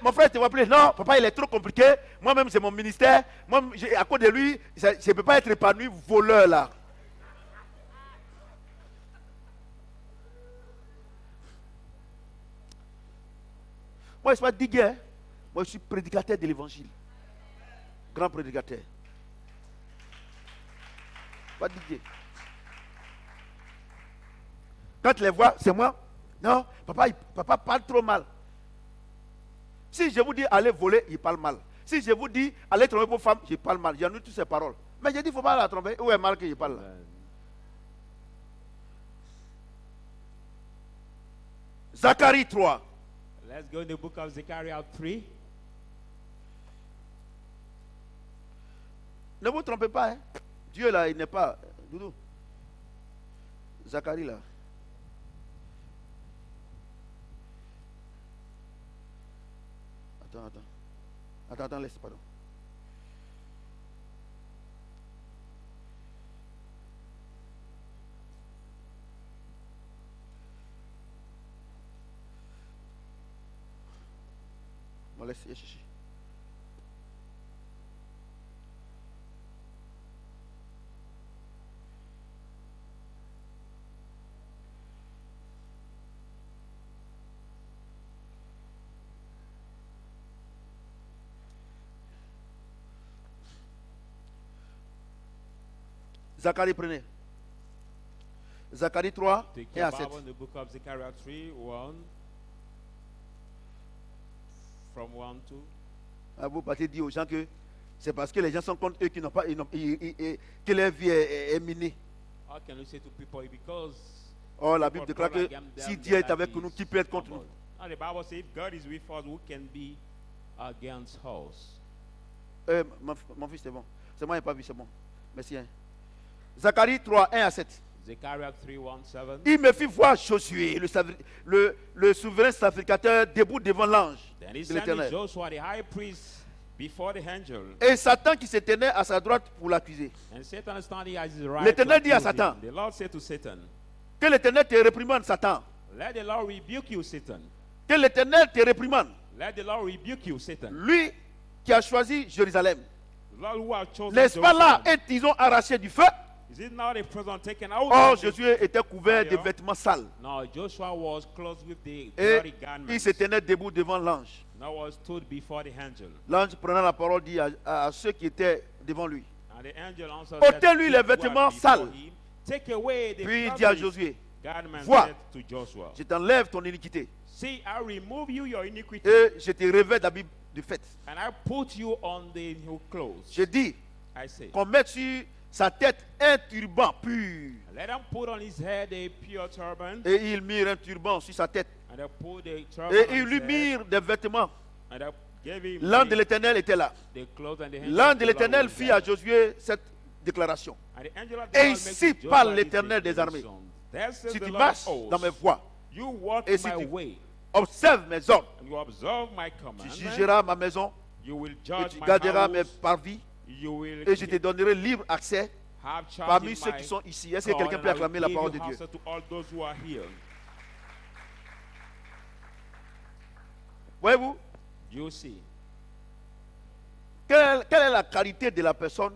mon frère, tu ne vois plus. Non, papa, il est trop compliqué. Moi-même, c'est mon ministère. Moi, à cause de lui, je ne peux pas être épanoui voleur là. Moi, je ne suis pas digué. Hein. Moi, je suis prédicateur de l'évangile. Grand prédicateur. Pas digué. Quand tu les vois, c'est moi. Non, papa parle trop mal. Si je vous dis allez voler, il parle mal. Si je vous dis allez tromper vos femmes, il parle mal. J'en ai toutes ces paroles. Mais je dis il ne faut pas la tromper. Où est mal qu'il parle là? Zacharie 3. Let's go in the book of Zechariah 3. Ne vous trompez pas. Hein? Dieu là, il n'est pas. Doudou. Zacharie là. Attends, laisse, pardon. Bon, laisse, chichi. Zacharie, prenez. Zacharie 3, Take 1 your à 7. Bible in the book of Zechariah 3, 1. From 1 to. Vous partez dire aux gens que c'est parce que les gens sont contre eux qui n'ont pas, que leur vie est minée. How can we say to people because Or la Bible people déclare que them, si their Dieu est life avec is nous, qui peut être contre nous? troubled. Now the Bible says if God is with us, who can be against us? Mon fils, c'est bon. C'est moi, il n'y a pas vu, c'est bon. Merci. Hein. Zacharie 3, 1 à 7. Zechariah 3, 1, 7. Il me fit voir Josué, le souverain sacrificateur, debout devant l'ange Then he de sent l'Éternel. Joshua the high priest before the angel. Et Satan qui se tenait à sa droite pour l'accuser. And Satan standing at his right. L'Éternel to dit à accuse Satan. him. The Lord said to Satan, Que l'Éternel te réprimande, Satan. let the Lord rebuke you, Satan. Que l'Éternel te réprimande. Let the Lord rebuke you, Satan. Lui qui a choisi Jérusalem. The Lord who has chosen N'est-ce pas là, Jerusalem. et ils ont arraché du feu? Is it not a prison taken out? Or of the- Josué était couvert de fire? vêtements sales. No, Joshua was clothed with the Et bloody garments. il se tenait debout devant l'ange. Now was stood before the angel. L'ange prenant la parole dit à ceux qui étaient devant lui. And the angel answered, Ôtez-lui said, les vêtements before sales. him, take away the Puis il dit à garments. Josué, Garments vois, said to Joshua, je t'enlève ton iniquité see, I remove you your iniquity, et je te revêt d'habits de fête. and I put you on the new clothes. Je dis I say, qu'on mette sur sa tête un turban pur. let them put on his head a pure turban, Et ils mirent un turban sur sa tête. and they put the turban Et on ils his lui head, mirent des vêtements. and they gave him L'ange de l'Éternel était là. the clothes and the hand L'ange of de the Lord l'Éternel was fit there. à Josué cette déclaration. And the angel of the Et Lord ici makes Joshua parle this l'Éternel des armées. declaration. There says Si the tu Lord marches of hosts, dans mes voies you walk et si my tu way, observes mes ordres, and you observe my tu commandments, jugeras ma maison you will et judge tu my garderas mes house, parvis you will et je te donnerai libre accès have charge parmi in ceux my qui sont ici. Est-ce que God, quelqu'un and peut I will acclamer la give parole you de Dieu? answer to all those who are here. Voyez-vous, You see, quelle est la qualité de la personne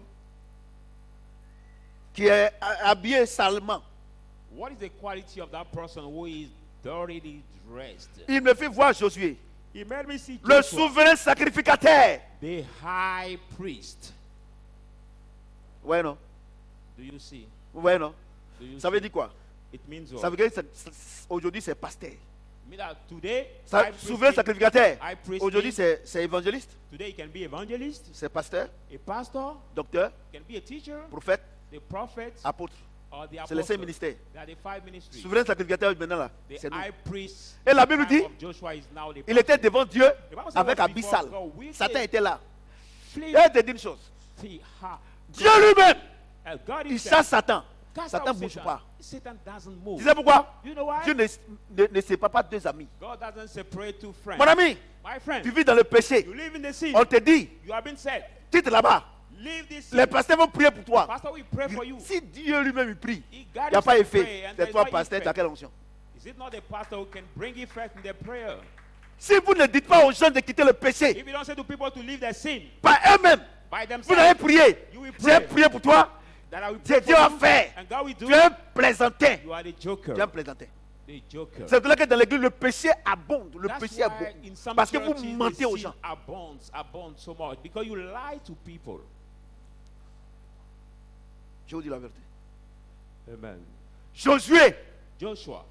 qui est habillée salement? what is the quality of that person who is dirtily dressed? Il me fait voir Josué, He made me see le Joshua, souverain sacrificateur. the high priest. Ouais, non? Do you see? Ouais, non? Do you Ça veut see? dire quoi? It means Ça what? veut dire que aujourd'hui c'est pasteur. Mean that today, Ça, high priest souverain means- sacrificateur. high priest Aujourd'hui means- c'est évangéliste, today you can be evangelist, c'est pasteur, a pastor, docteur, you can be a teacher, prophète, the prophet, apôtre. or the C'est les 5 apostle. ministères. They are the 5 ministries. Souverain sacrificateur maintenant là, The c'est nous. high priest Et la Bible time dit, of Joshua is now the il était prophet. devant Dieu The Bible says avec was abyssal. before God, wicked, Satan était là. flee, Et je te dis une chose. flee, ha. Dieu lui-même God Il himself chasse Satan. cast Satan out ne bouge Satan. pas. Satan doesn't Tu move. sais pourquoi? You know why? Dieu ne sépare pas deux amis. God doesn't separate two friends. Mon ami, My friend, tu vis dans le péché. you live in the sin. On te dit, You have been said, quitte là-bas. leave this sin. Les pasteurs vont prier pour toi. Pastor will pray for you. Si Dieu lui-même il prie, He il got n'y a pas himself pray, effet. and C'est there's toi, no pasteur, tu as effect. quelle onction? Is it not the pastor who can bring effect in their prayer? Si vous ne dites pas aux gens de quitter le péché If you don't say to people to leave their sin par eux-mêmes, by vous n'avez themselves, prié. you will J'ai pray prié pour toi. that I will Dieu pray for va you, faire. and God will do Tu es un it. plaisantin. You are the joker. Tu es un plaisantin. The joker. C'est pour cela que dans l'église, le péché abonde. Le That's péché why abonde. in some Parce que vous churches, mentez the aux sin gens. abounds so much because you lie to people. Je vous dis la vérité. Amen. Josué, Joshua,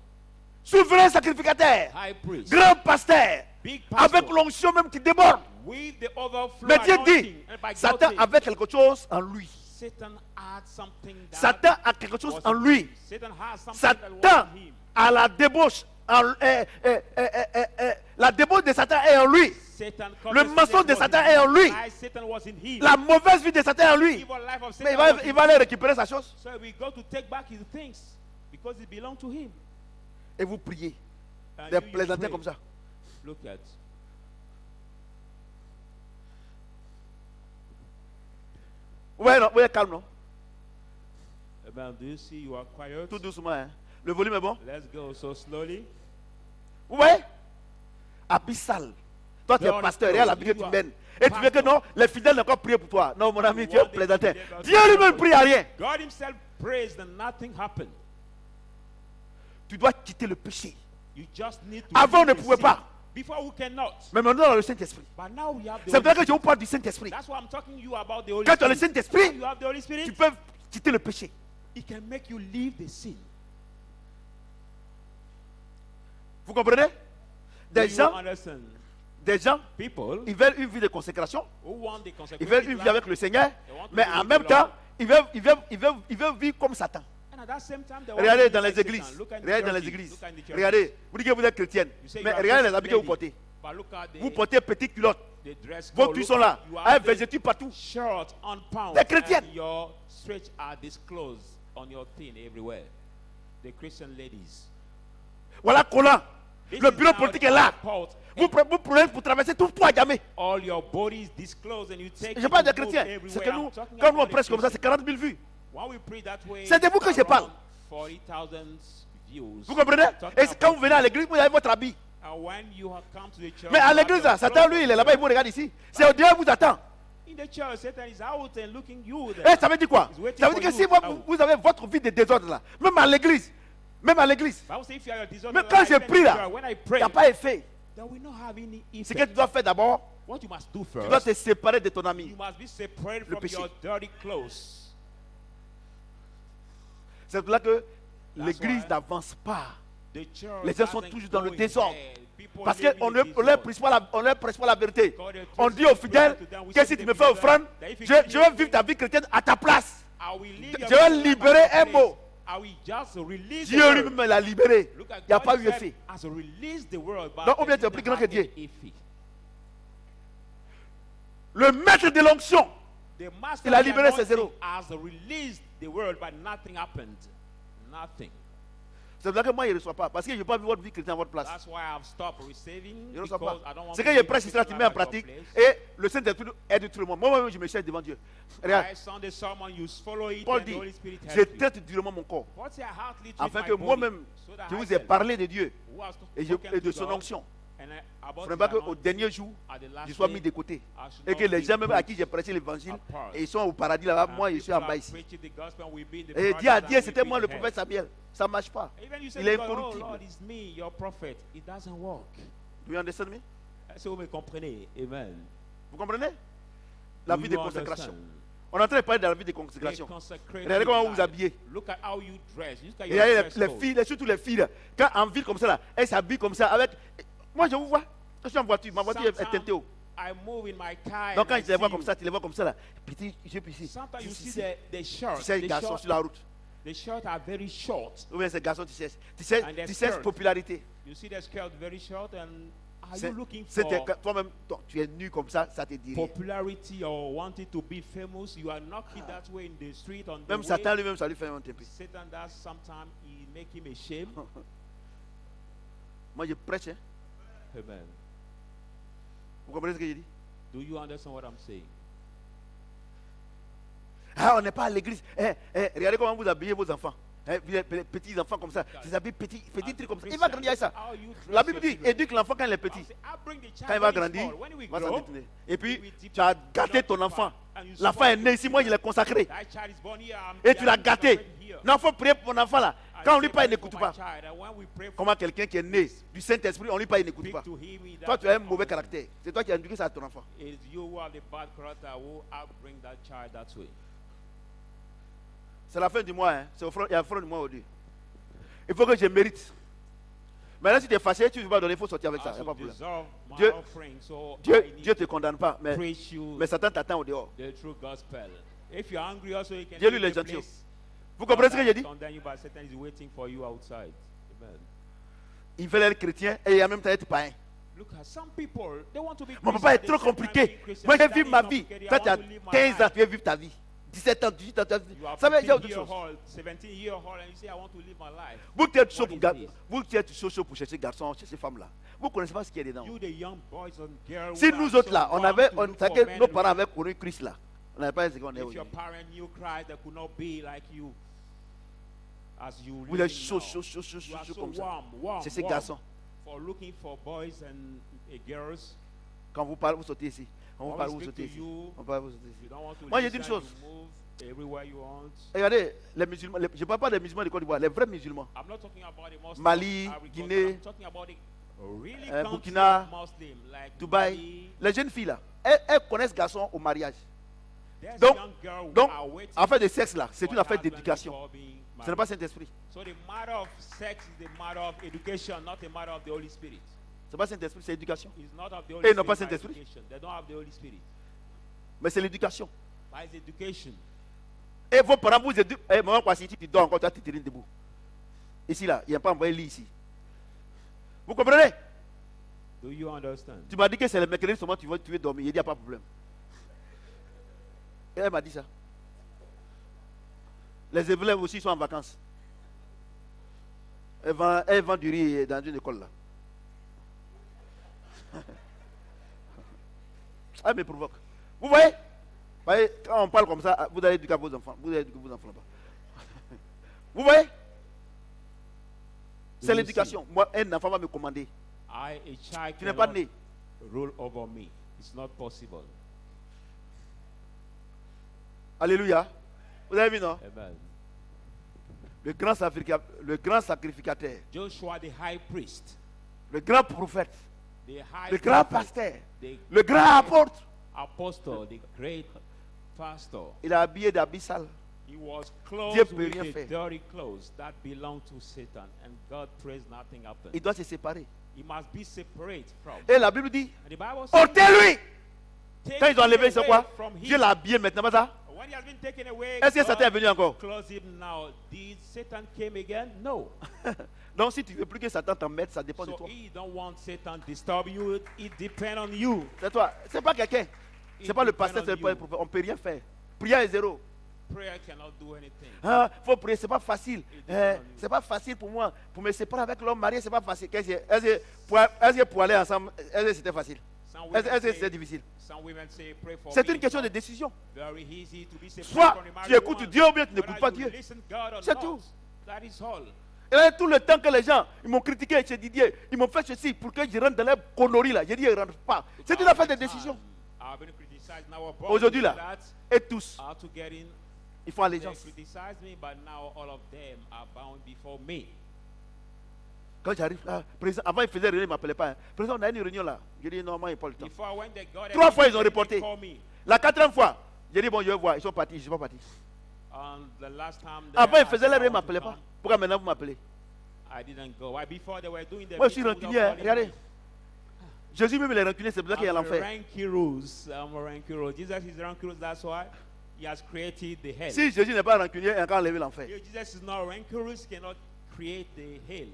souverain sacrificateur, high priest, grand pasteur, big pastor, avec l'onction même qui déborde. with the overflow Mais Dieu anointing, dit, and by Satan God's avait quelque chose en lui. Satan had something that Satan a quelque chose was en in lui. him. Satan has something that Satan was in him. a la débauche. La débauche de Satan est en lui. Satan Le mensonge de Satan est en lui. Satan was in him. La mauvaise vie de Satan est en lui. Evil life of Mais Satan was il in va him. aller récupérer sa chose. So we go to take back his things because it belonged to him. Et vous priez. And Des you plaisantins pray. comme ça. Look at. Ouais, non, ouais, calme, non? Amen. Do you see you are quiet? Tout doucement, hein. Le volume est bon? Let's go so slowly. Ouais. Abyssal. Toi, tu es Non, pasteur, non, et à la que tu you are mènes. Et tu veux que pastor. non, les fidèles n'ont pas prié pour toi. Non, mon ami, tu es What they plaisantin. did not Dieu pray lui-même for prie à rien. God himself prays and nothing happened. Tu dois quitter le péché. You just need to Avant, on leave ne the pouvait sin. pas. Before we cannot. Mais maintenant, dans le Saint-Esprit. But now we have the C'est pour ça Holy que je Spirit. vous parle du Saint-Esprit. That's why I'm talking to you about the Holy Quand tu as le Spirit. Saint-Esprit, When you have the Holy Spirit, tu peux quitter le péché. it can make you leave the sin. Vous comprenez? Do Des you gens, understand? People ils veulent une vie de consécration. who want the Ils consecrated veulent une vie life, avec le Seigneur. they want to Mais live en with même the temps, Lord. ils veulent vivre comme Satan. And at that same time, they want Regardez to dans live les like églises. Satan. Look at the Regardez dans les churches. églises. Look at the churches. Regardez. Vous dites que vous êtes chrétienne. You say you Mais are regardez les Christian habits que vous lady, portez. but look at Vous the, portez petite culotte. the dress Vos code. culs Look sont là. at- you Avec have the végétus partout. shirt on pound. Des chrétiennes. And your stretch are disclosed on your thing everywhere. The Christian ladies. Voilà collant. This Le is bureau now politique the est là. passport. Vous prenez pour traverser tout à jamais. All your bodies disclosed and you take Je it parle des to move chrétiens. everywhere. C'est que I'm nous, talking quand nous on about the prêche comme ça, Christians. c'est 40 000 vues. When we pray that way, C'est de vous que je parle. around 40,000 views. Vous comprenez? Talking Et quand about vous venez à l'église, vous avez votre habit. And when you have come to the church, Mais à you have l'église, your là, Satan, clothes lui, il on. est là-bas, il vous regarde ici. C'est au dehors, il vous attend. In the church, Satan is out and looking you Et there. ça veut dire quoi? He's waiting Ça veut for dire que you si vous, out. vous avez votre vie de désordre là, même à l'église, Bible says if you are a disorderly mais quand life, je even prie if là, you are- when I il pray, n'y a pas effet. that will not have any Ce que effect. tu dois faire d'abord, What you must do tu dois first, te séparer de ton ami. you must be separated Le from péché. your dirty clothes. C'est pour là que That's l'église why n'avance pas. The church Les gens sont doesn't toujours dans le go désordre. ahead. People Parce live in qu'on the ne disorder. leur prêche pas la vérité. God has On told dit you aux fidèles to them, we que say si to tu the me fais believers offrande, that if you je give vais me vivre ta vie chrétienne à ta place. I will leave Je your vais children libérer at un your mot. place. I will just release the Dieu word. lui-même l'a libéré. Look at Il n'y a God pas eu himself effet. has released the world, but Donc, ou bien it tu es plus didn't grand que have Dieu. any effect. Le maître de l'onction, The master Il a of the libéré ses anointing zéros. has released the world, but nothing happened. Nothing. c'est pour ça que moi, je ne reçois pas. Parce que je n'ai pas vu votre vie chrétienne à votre place. That's why I've stopped receiving, Je ne reçois because pas. I don't want C'est to que je live prêche, a c'est ça, tu Christian mets en life at pratique. your place. Et le Saint-Esprit aide tout le monde. Moi-même, je me cherche devant Dieu. Regarde, I Sunday sermon, you follow it, Paul and the dit, Holy Spirit je helps you. traite durement mon corps. What's your heart lead Afin my que body, moi-même, so that je I vous ai can- parlé de Dieu who has et, spoken et de to son God, onction. and Il about ne faudrait his pas qu'au anointing, dernier jour, at the last je sois day, mis de côté. I should Et que not les be gens même à put qui j'ai prêché l'évangile, apart. et ils sont au paradis là-bas, And moi je people suis en are bas ici. preaching the gospel, we be in the Et paradise dis à and Dieu, we c'était be moi in le hell. prophète Samuel. Ça ne marche pas. Even you say Il est to God, oh incorruptible. Lord, it's me, your prophet. It doesn't work. Do you understand me? Est-ce que vous me comprenez? Amen. Vous comprenez? La Do vie de you consécration. understand? On est en train de parler de la vie de A consécration. consecrated Regardez comment vous life. vous habillez. Look at how you dress. Look at Et your regardez dress les code. filles, surtout les filles, là, quand en ville comme ça, là, elles s'habillent comme ça avec. Moi je vous vois. Je suis en voiture, ma voiture est Sometimes teintée haut. I move in my car. Donc quand and I je les vois see comme you. ça, tu les vois comme ça là. Petit, je suis ici. Sometimes you Ici, see ici. the shirts. Tu sais, les The garçons shirts, sur la route. the shirts are very short. Ou bien ces garçons, tu sais And their popularité. You see the skirt very short and Are you looking C'est for toi-même, tu es nu comme ça te dit rien. popularity or wanting to be famous? You are knocking that way in the street on the Même way. Satan lui-même, ça lui fait un peu. Satan does sometimes he make him ashamed. Moi, je prêche. Hein. Amen. Vous comprenez ce que je dis? Do you understand what I'm saying? Ah, on n'est pas à l'église. Regardez comment vous habillez vos enfants. Les petits enfants comme ça. Ils habillent petits trucs comme ça. Il va grandir avec ça. How you dress La Bible your dit, children. éduque l'enfant quand il est petit. I say, I bring the child Quand il va when he's grandir, small. When we il va s'en grow, détourner. Et puis, we dip tu as it gâté in ton the enfant. and you L'enfant est spoil né it. ici, moi je l'ai consacré. That child is born here, Et tu l'as gâté. here. Non, il faut prier pour mon enfant là. I Quand on say lui parle, il that n'écoute for pas. my child, and when we pray for Comment quelqu'un qui est né du Saint-Esprit, on lui parle, il n'écoute speak pas. to him, he Toi, does tu as un not mauvais understand. caractère. C'est toi qui as éduqué ça à ton enfant. It's you who have the bad character who bring that child that way. C'est la fin du mois. Hein. Il y a la fin du mois aujourd'hui. Il faut que je mérite. Maintenant, si tu es fâché, tu ne veux pas donner, il faut sortir avec ça. As Il n'y a pas de you problème. deserve my Dieu- offering, so Dieu I need ne te condamne pas, mais preach you Satan t'attend au dehors. the true gospel. If you're angry also, you can Dieu lui, leave il est the gentil. place. Vous comprenez ce que j'ai dit? Condemn you, but Satan is waiting for you outside. Amen. Il veut être chrétien et en même temps être païen. Look at some people, they want to be Mon papa est Christian, trop they say, compliqué. "I'm being Christian." Moi, j'ai That vu is ma not vie. complicated. Toi, I tu as want to live my 15 ans, life. tu as vu ta vie. 17 ans, 18 ans, tu as vu. You are Ça veut dire autre 15 chose. years old, 17-year old, and you say, I want to live my life. Vous qui êtes chaud What pour, is this? vous qui êtes chaud pour chercher garçon, chercher femme là. Vous ne connaissez pas ce qu'il y a dedans. You, the young boys and girls, Si who nous are autres so là, on bound avait, to on look savait for que men nos and parents women. avaient connu Christ là. On n'avait pas ce qu'on est If your aujourd'hui. parent knew Christ, they could not be like you. As you Vous living êtes chaud, now. chaud, chaud, chaud, You chaud, are chaud so comme ça. warm C'est ces warm garçons. for looking for boys and girls. Quand vous parlez, vous sautez ici. Quand vous When parlez, we vous speak sautez to ici. you, On parle, vous sautez ici. you don't want to Moi, j'ai dit listen, une chose. you move everywhere you want. Regardez, les musulmans, je ne parle pas des musulmans de Côte d'Ivoire, les vrais musulmans. I'm not talking about the Muslims, Mali, Ivory Coast, Guinée, I'm talking about the really Burkina, Muslim, like Dubaï. Mali. Les jeunes filles là, elles connaissent garçons au mariage. There's Donc- young girl who Donc, are waiting affaire de sexe là, c'est for une affaire husband d'éducation. before being Ce n'est married. pas Saint-Esprit. So the matter of sex is the matter of education, not a matter of the Holy Spirit. Ce n'est pas Saint-Esprit, c'est l'éducation. It's not of the Et Holy ils n'ont pas Spirit. by Saint-Esprit. education. They don't have the Holy Spirit. Mais c'est l'éducation. By his education. Et vos parents vous éduquent. Eh, maman, quoi, si tu dors encore, tu as tiré debout. Ici là, il n'y a pas envoyé lit ici. Vous comprenez? Do you understand? Tu m'as dit que c'est le mercredi seulement tu veux dormir. Il dit, il n'y a pas de problème. Et elle m'a dit ça. Les élèves aussi sont en vacances. Elle vend du riz dans une école là. Elle me provoque. Vous voyez? Quand on parle comme ça, vous allez éduquer vos enfants. Vous allez éduquer vos enfants là-bas. Vous voyez? C'est you l'éducation. Moi, un enfant va me commander. A child Tu n'es pas cannot né. rule over me. It's not possible. Alléluia. Vous avez vu, non? Amen. Le grand sacrificateur, Joshua, the high priest, le grand prophète, the high le grand prophet, pasteur, the le grand apôtre. apostle, the great pastor. Il a habillé d'habits sales. He was Dieu clothed peut with rien the faire. dirty clothes that belonged to Satan, and God prays nothing happened. Il doit se séparer. He must be separate from. Et la Bible dit, And the Bible says, ôtez-lui. "Take Quand ils ont him enlevé, c'est away quoi? from Dieu him." l'a habillé maintenant, pas ça? When he has been taken away, Est-ce que Satan est God venu encore? clothes him now. Did Satan came again? No. Donc si tu veux plus que Satan t'emmerde, ça dépend de So toi. he don't want Satan to disturb you. It depends on you. C'est toi. C'est pas quelqu'un. C'est pas le pasteur, c'est pas le prophète. On ne peut rien faire. Prière est zéro. Prayer cannot do anything. Ah, faut prier, c'est pas facile. dépend. C'est pas facile pour moi. Pour me séparer avec l'homme marié, c'est pas facile. Est-ce que pour aller ensemble, est-ce que c'était facile? Some Est-ce women que say- c'est difficile? Some women say, pray for C'est me. une question It's de not décision. very easy to be separated Soit from the tu married écoutes one. Dieu ou bien tu n'écoutes Whether pas you Dieu. listen God or C'est not. tout. That is all. Et là, tout le temps que les gens, ils m'ont critiqué chez Didier, ils m'ont fait ceci pour que je rentre dans les conneries là. J'ai dit, ils ne rentrent pas. C'est une affaire de décision. I've been criticized now about Aujourd'hui là, that. et tous, How to get in. ils font They allégeance. criticize me, but now all of them are bound before me. Quand j'arrive là, président, avant ils faisaient réunion, ils ne m'appelaient pas. Hein. Président, on a une réunion là. J'ai dit, non, moi, il n'y a pas le temps. Before I went there, God 3 fois, ils ont had reporté. called me. La 4e fois, j'ai dit, bon, je vais voir. Ils sont partis, je ne suis pas parti. And the last time Avant, there, ils faisaient I la said I réunion, ils ne want to m'appelaient pas. come. Pourquoi maintenant vous m'appelez? I didn't go. Why? Before they were doing the Moi, je suis meeting without rancunier. Hein. calling Regardez. me. Jésus même, il est rancunier, c'est pour ça qu'il y a I'm a l'enfer. rancorous. I'm a rancorous. Jesus is rancorous. That's why he has created the hell. Si Jésus n'est pas rancunier, il a encore enlevé l'enfer. If Jesus is not rancorous, he cannot create the hell.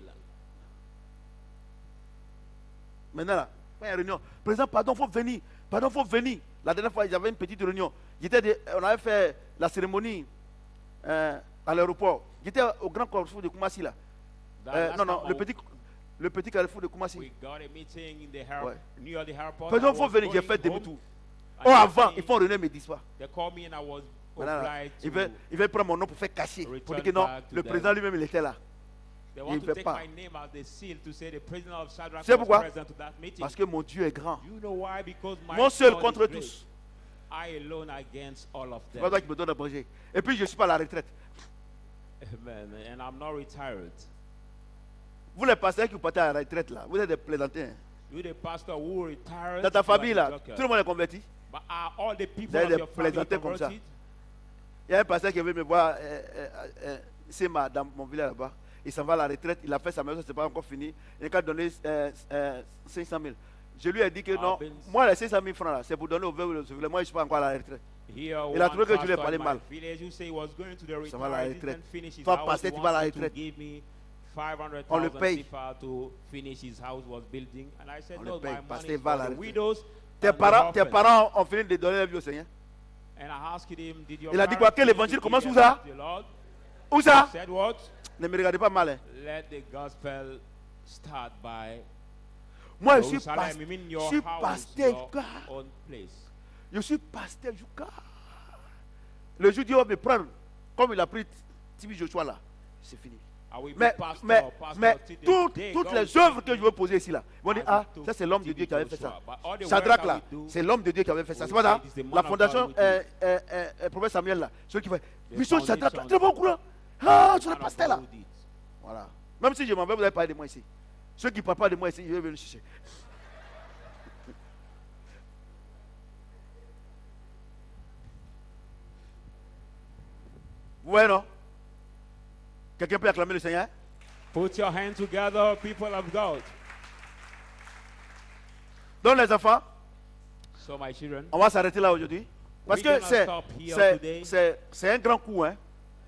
Maintenant là, Quand il y a une réunion, président, pardon, il faut venir. Pardon, il faut venir. La dernière fois, j'avais une petite réunion. On avait fait la cérémonie à l'aéroport. J'étais au grand carrefour de Koumassi là. Non, le petit carrefour de Koumassi. We got a meeting in the Ouais. near the airport. Président, I il faut was venir. J'ai going fait home, demi-tour. and Oh, they avant, came- ils font réunion me disent pas. They called me and I was Voilà. obliged Il to. veut prendre mon nom pour faire cacher. Pour Return dire que non, back to le them. président lui-même, il était là. They il want to veut take pas. my name as the seal to say the president of Shadrach C'est was pourquoi? present to that meeting. Parce que mon Dieu est grand. You know why? Because my Mon seul God contre is great. tous. I alone against all of C'est them. pas toi qui me donne à manger. Et puis, je ne suis pas à la retraite. Amen. And I'm not retired. Vous, les pasteurs qui vous partez à la retraite, là, vous êtes des plaisantins. Hein. You the pastor who retired. Dans ta you are famille, the là, joker. tout le monde est converti. But are all the people Vous avez of des your family plaisantins comme ça. converted? Il y a un pasteur qui veut me voir, c'est dans mon village là-bas. Il s'en va à la retraite, il a fait sa maison, ce n'est pas encore fini. Il a donné 500 000. Je lui ai dit que non, moi les 500 000 francs là, c'est pour donner au veuve. Moi je ne suis pas encore à la retraite. Here, Il a one trouvé que je lui ai pastor parlé in my mal. village who say he was going to the Ça va à la retirement, retraite. didn't finish his Toi, house. pasteur, He tu vas à la wanted to retraite. give me On le 500,000 paye. CFA to finish his house was building. And I said, On no, le paye. my money Pasteur, is va à for la the retraite. widows Tes and the orphans. parents ont fini de donner la vie au Seigneur. And I asked him, did your Il a dit parents quoi? Que finish l'évangile to commence give où their ça? life to the Lord? Où ça? Said what? Ne me regardez pas mal. Hein. Let the gospel start by Moi je suis Jerusalem. You mean je your suis house, pasteur. your own place. Je suis pasteur Jouka. Le jour Dieu va me prendre, comme il a pris Tibi Joshua là, c'est fini. I will be Mais, pastor, mais, pastor mais till the toutes, day toutes God les will œuvres take que je me. veux poser ici là, ils vont dire, ah, ça c'est l'homme de Dieu qui avait fait ça. Shadrach là, c'est l'homme de Dieu qui avait fait ça. C'est pas ça? La fondation Prophète Samuel là, celui qui fait, mission Shadrach là, très bon courant. Ah, sur le pasteur là. Voilà. Même si je m'en vais, vous allez parler de moi ici. Ceux qui ne parlent pas de moi ici, ils vont venir chercher. Vous voyez, non? Quelqu'un peut acclamer le Seigneur? Put your hands together, people of God. Donc les enfants, So my children, on va s'arrêter là aujourd'hui. Parce We're que gonna stop here today. c'est un grand coup, hein?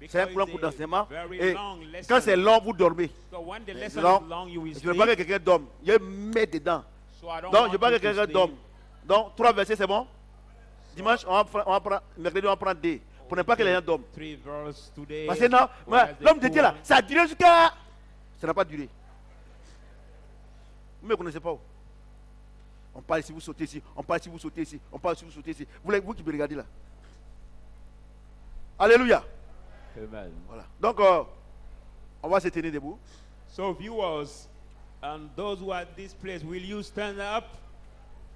C'est un because grand coup it's a d'enseignement. very Et long lesson. quand c'est long, vous dormez. So when the lesson Non, is long, you will je ne veux pas que sleep. quelqu'un dorme. Je mets dedans. So I don't Donc, want je veux pas you que to quelqu'un sleep. dorme. Donc, 3 versets, c'est bon? Dimanche, on va prendre, mercredi, on va prendre 2. Pour ne pas que les gens dorment. 3 verses today. Parce que non, whereas the l'homme de Dieu là, poor- ça a duré jusqu'à. Ça n'a pas duré. Vous ne me connaissez pas. On parle ici, vous sautez ici. On parle ici, vous sautez ici. On parle ici, vous sautez ici. Vous qui me regardez là. Alléluia. Amen. Voilà. Donc, on va se tenir debout. So viewers and those who are at this place, will you stand up?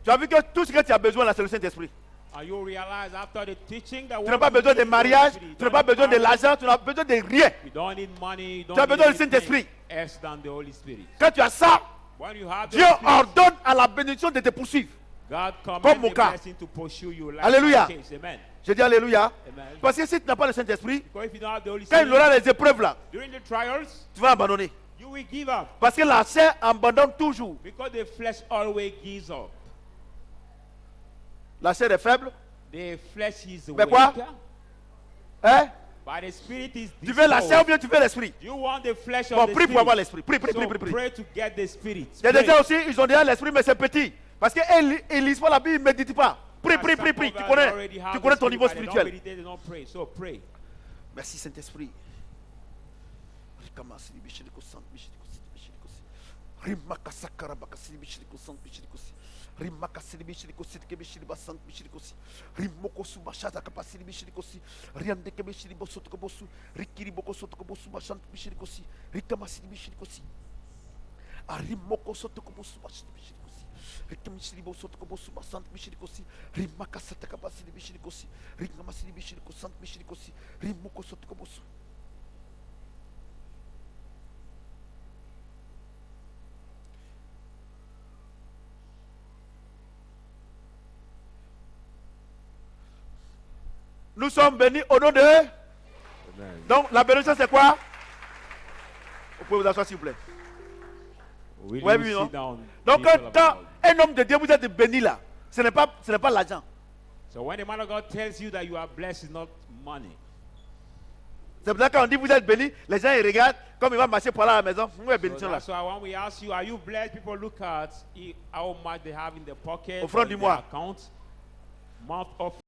Tu as vu que tout ce que tu as besoin là, c'est le Saint-Esprit. And you realize after the teaching that Tu n'as pas besoin de mariage, tu n'as pas besoin de l'argent, tu n'as besoin de rien. You don't need money. You don't Tu as need besoin du anything Saint-Esprit. else than the Holy Spirit. Quand tu as ça, When you have the Dieu Holy Spirit, ordonne à la bénédiction de te poursuivre. God Comme commands mon the cas. blessing to pursue you like Alléluia. hurricanes. Amen. Je dis Alléluia. Amen. Parce que si tu n'as pas le Saint-Esprit, Because if you don't have the Holy quand il Spirit, aura les épreuves là, during the trials, tu vas abandonner. you will give up. Parce que la chair abandonne toujours. Because the flesh always gives up. La chair est faible. The flesh is Mais quoi? weak, Hein? but the spirit is Tu veux la chair ou disposed. bien tu veux l'esprit? You want the flesh Bon, of the prie pour avoir spirit. l'esprit. Prie, prie, So prie, prie, prie. pray to get the spirit. Il y a des Pray. gens aussi, ils ont déjà l'esprit, mais c'est petit. Parce qu'ils ne lisent pas la Bible, ils ne méditent pas. Prie, prie, prie, prie. Tu connais ton niveau spirituel. They don't pray. So pray. Merci Saint-Esprit. Nous sommes bénis au nom de. Amen. Donc la bénédiction c'est quoi? Vous pouvez vous asseoir s'il vous plaît. Will Ouais, you oui, sit non? down, Donc people of quand God? un homme de Dieu vous êtes béni là, ce n'est pas l'argent. So when the man of God tells you that you are blessed, it's not money. C'est pour ça que quand on dit vous êtes béni, les gens ils regardent comme il va marcher pour aller à la maison. Où est So bénédiction là? that's why when we ask you, are you blessed? People look at how much they have in their pocket, Au front or du in mois. their account, month of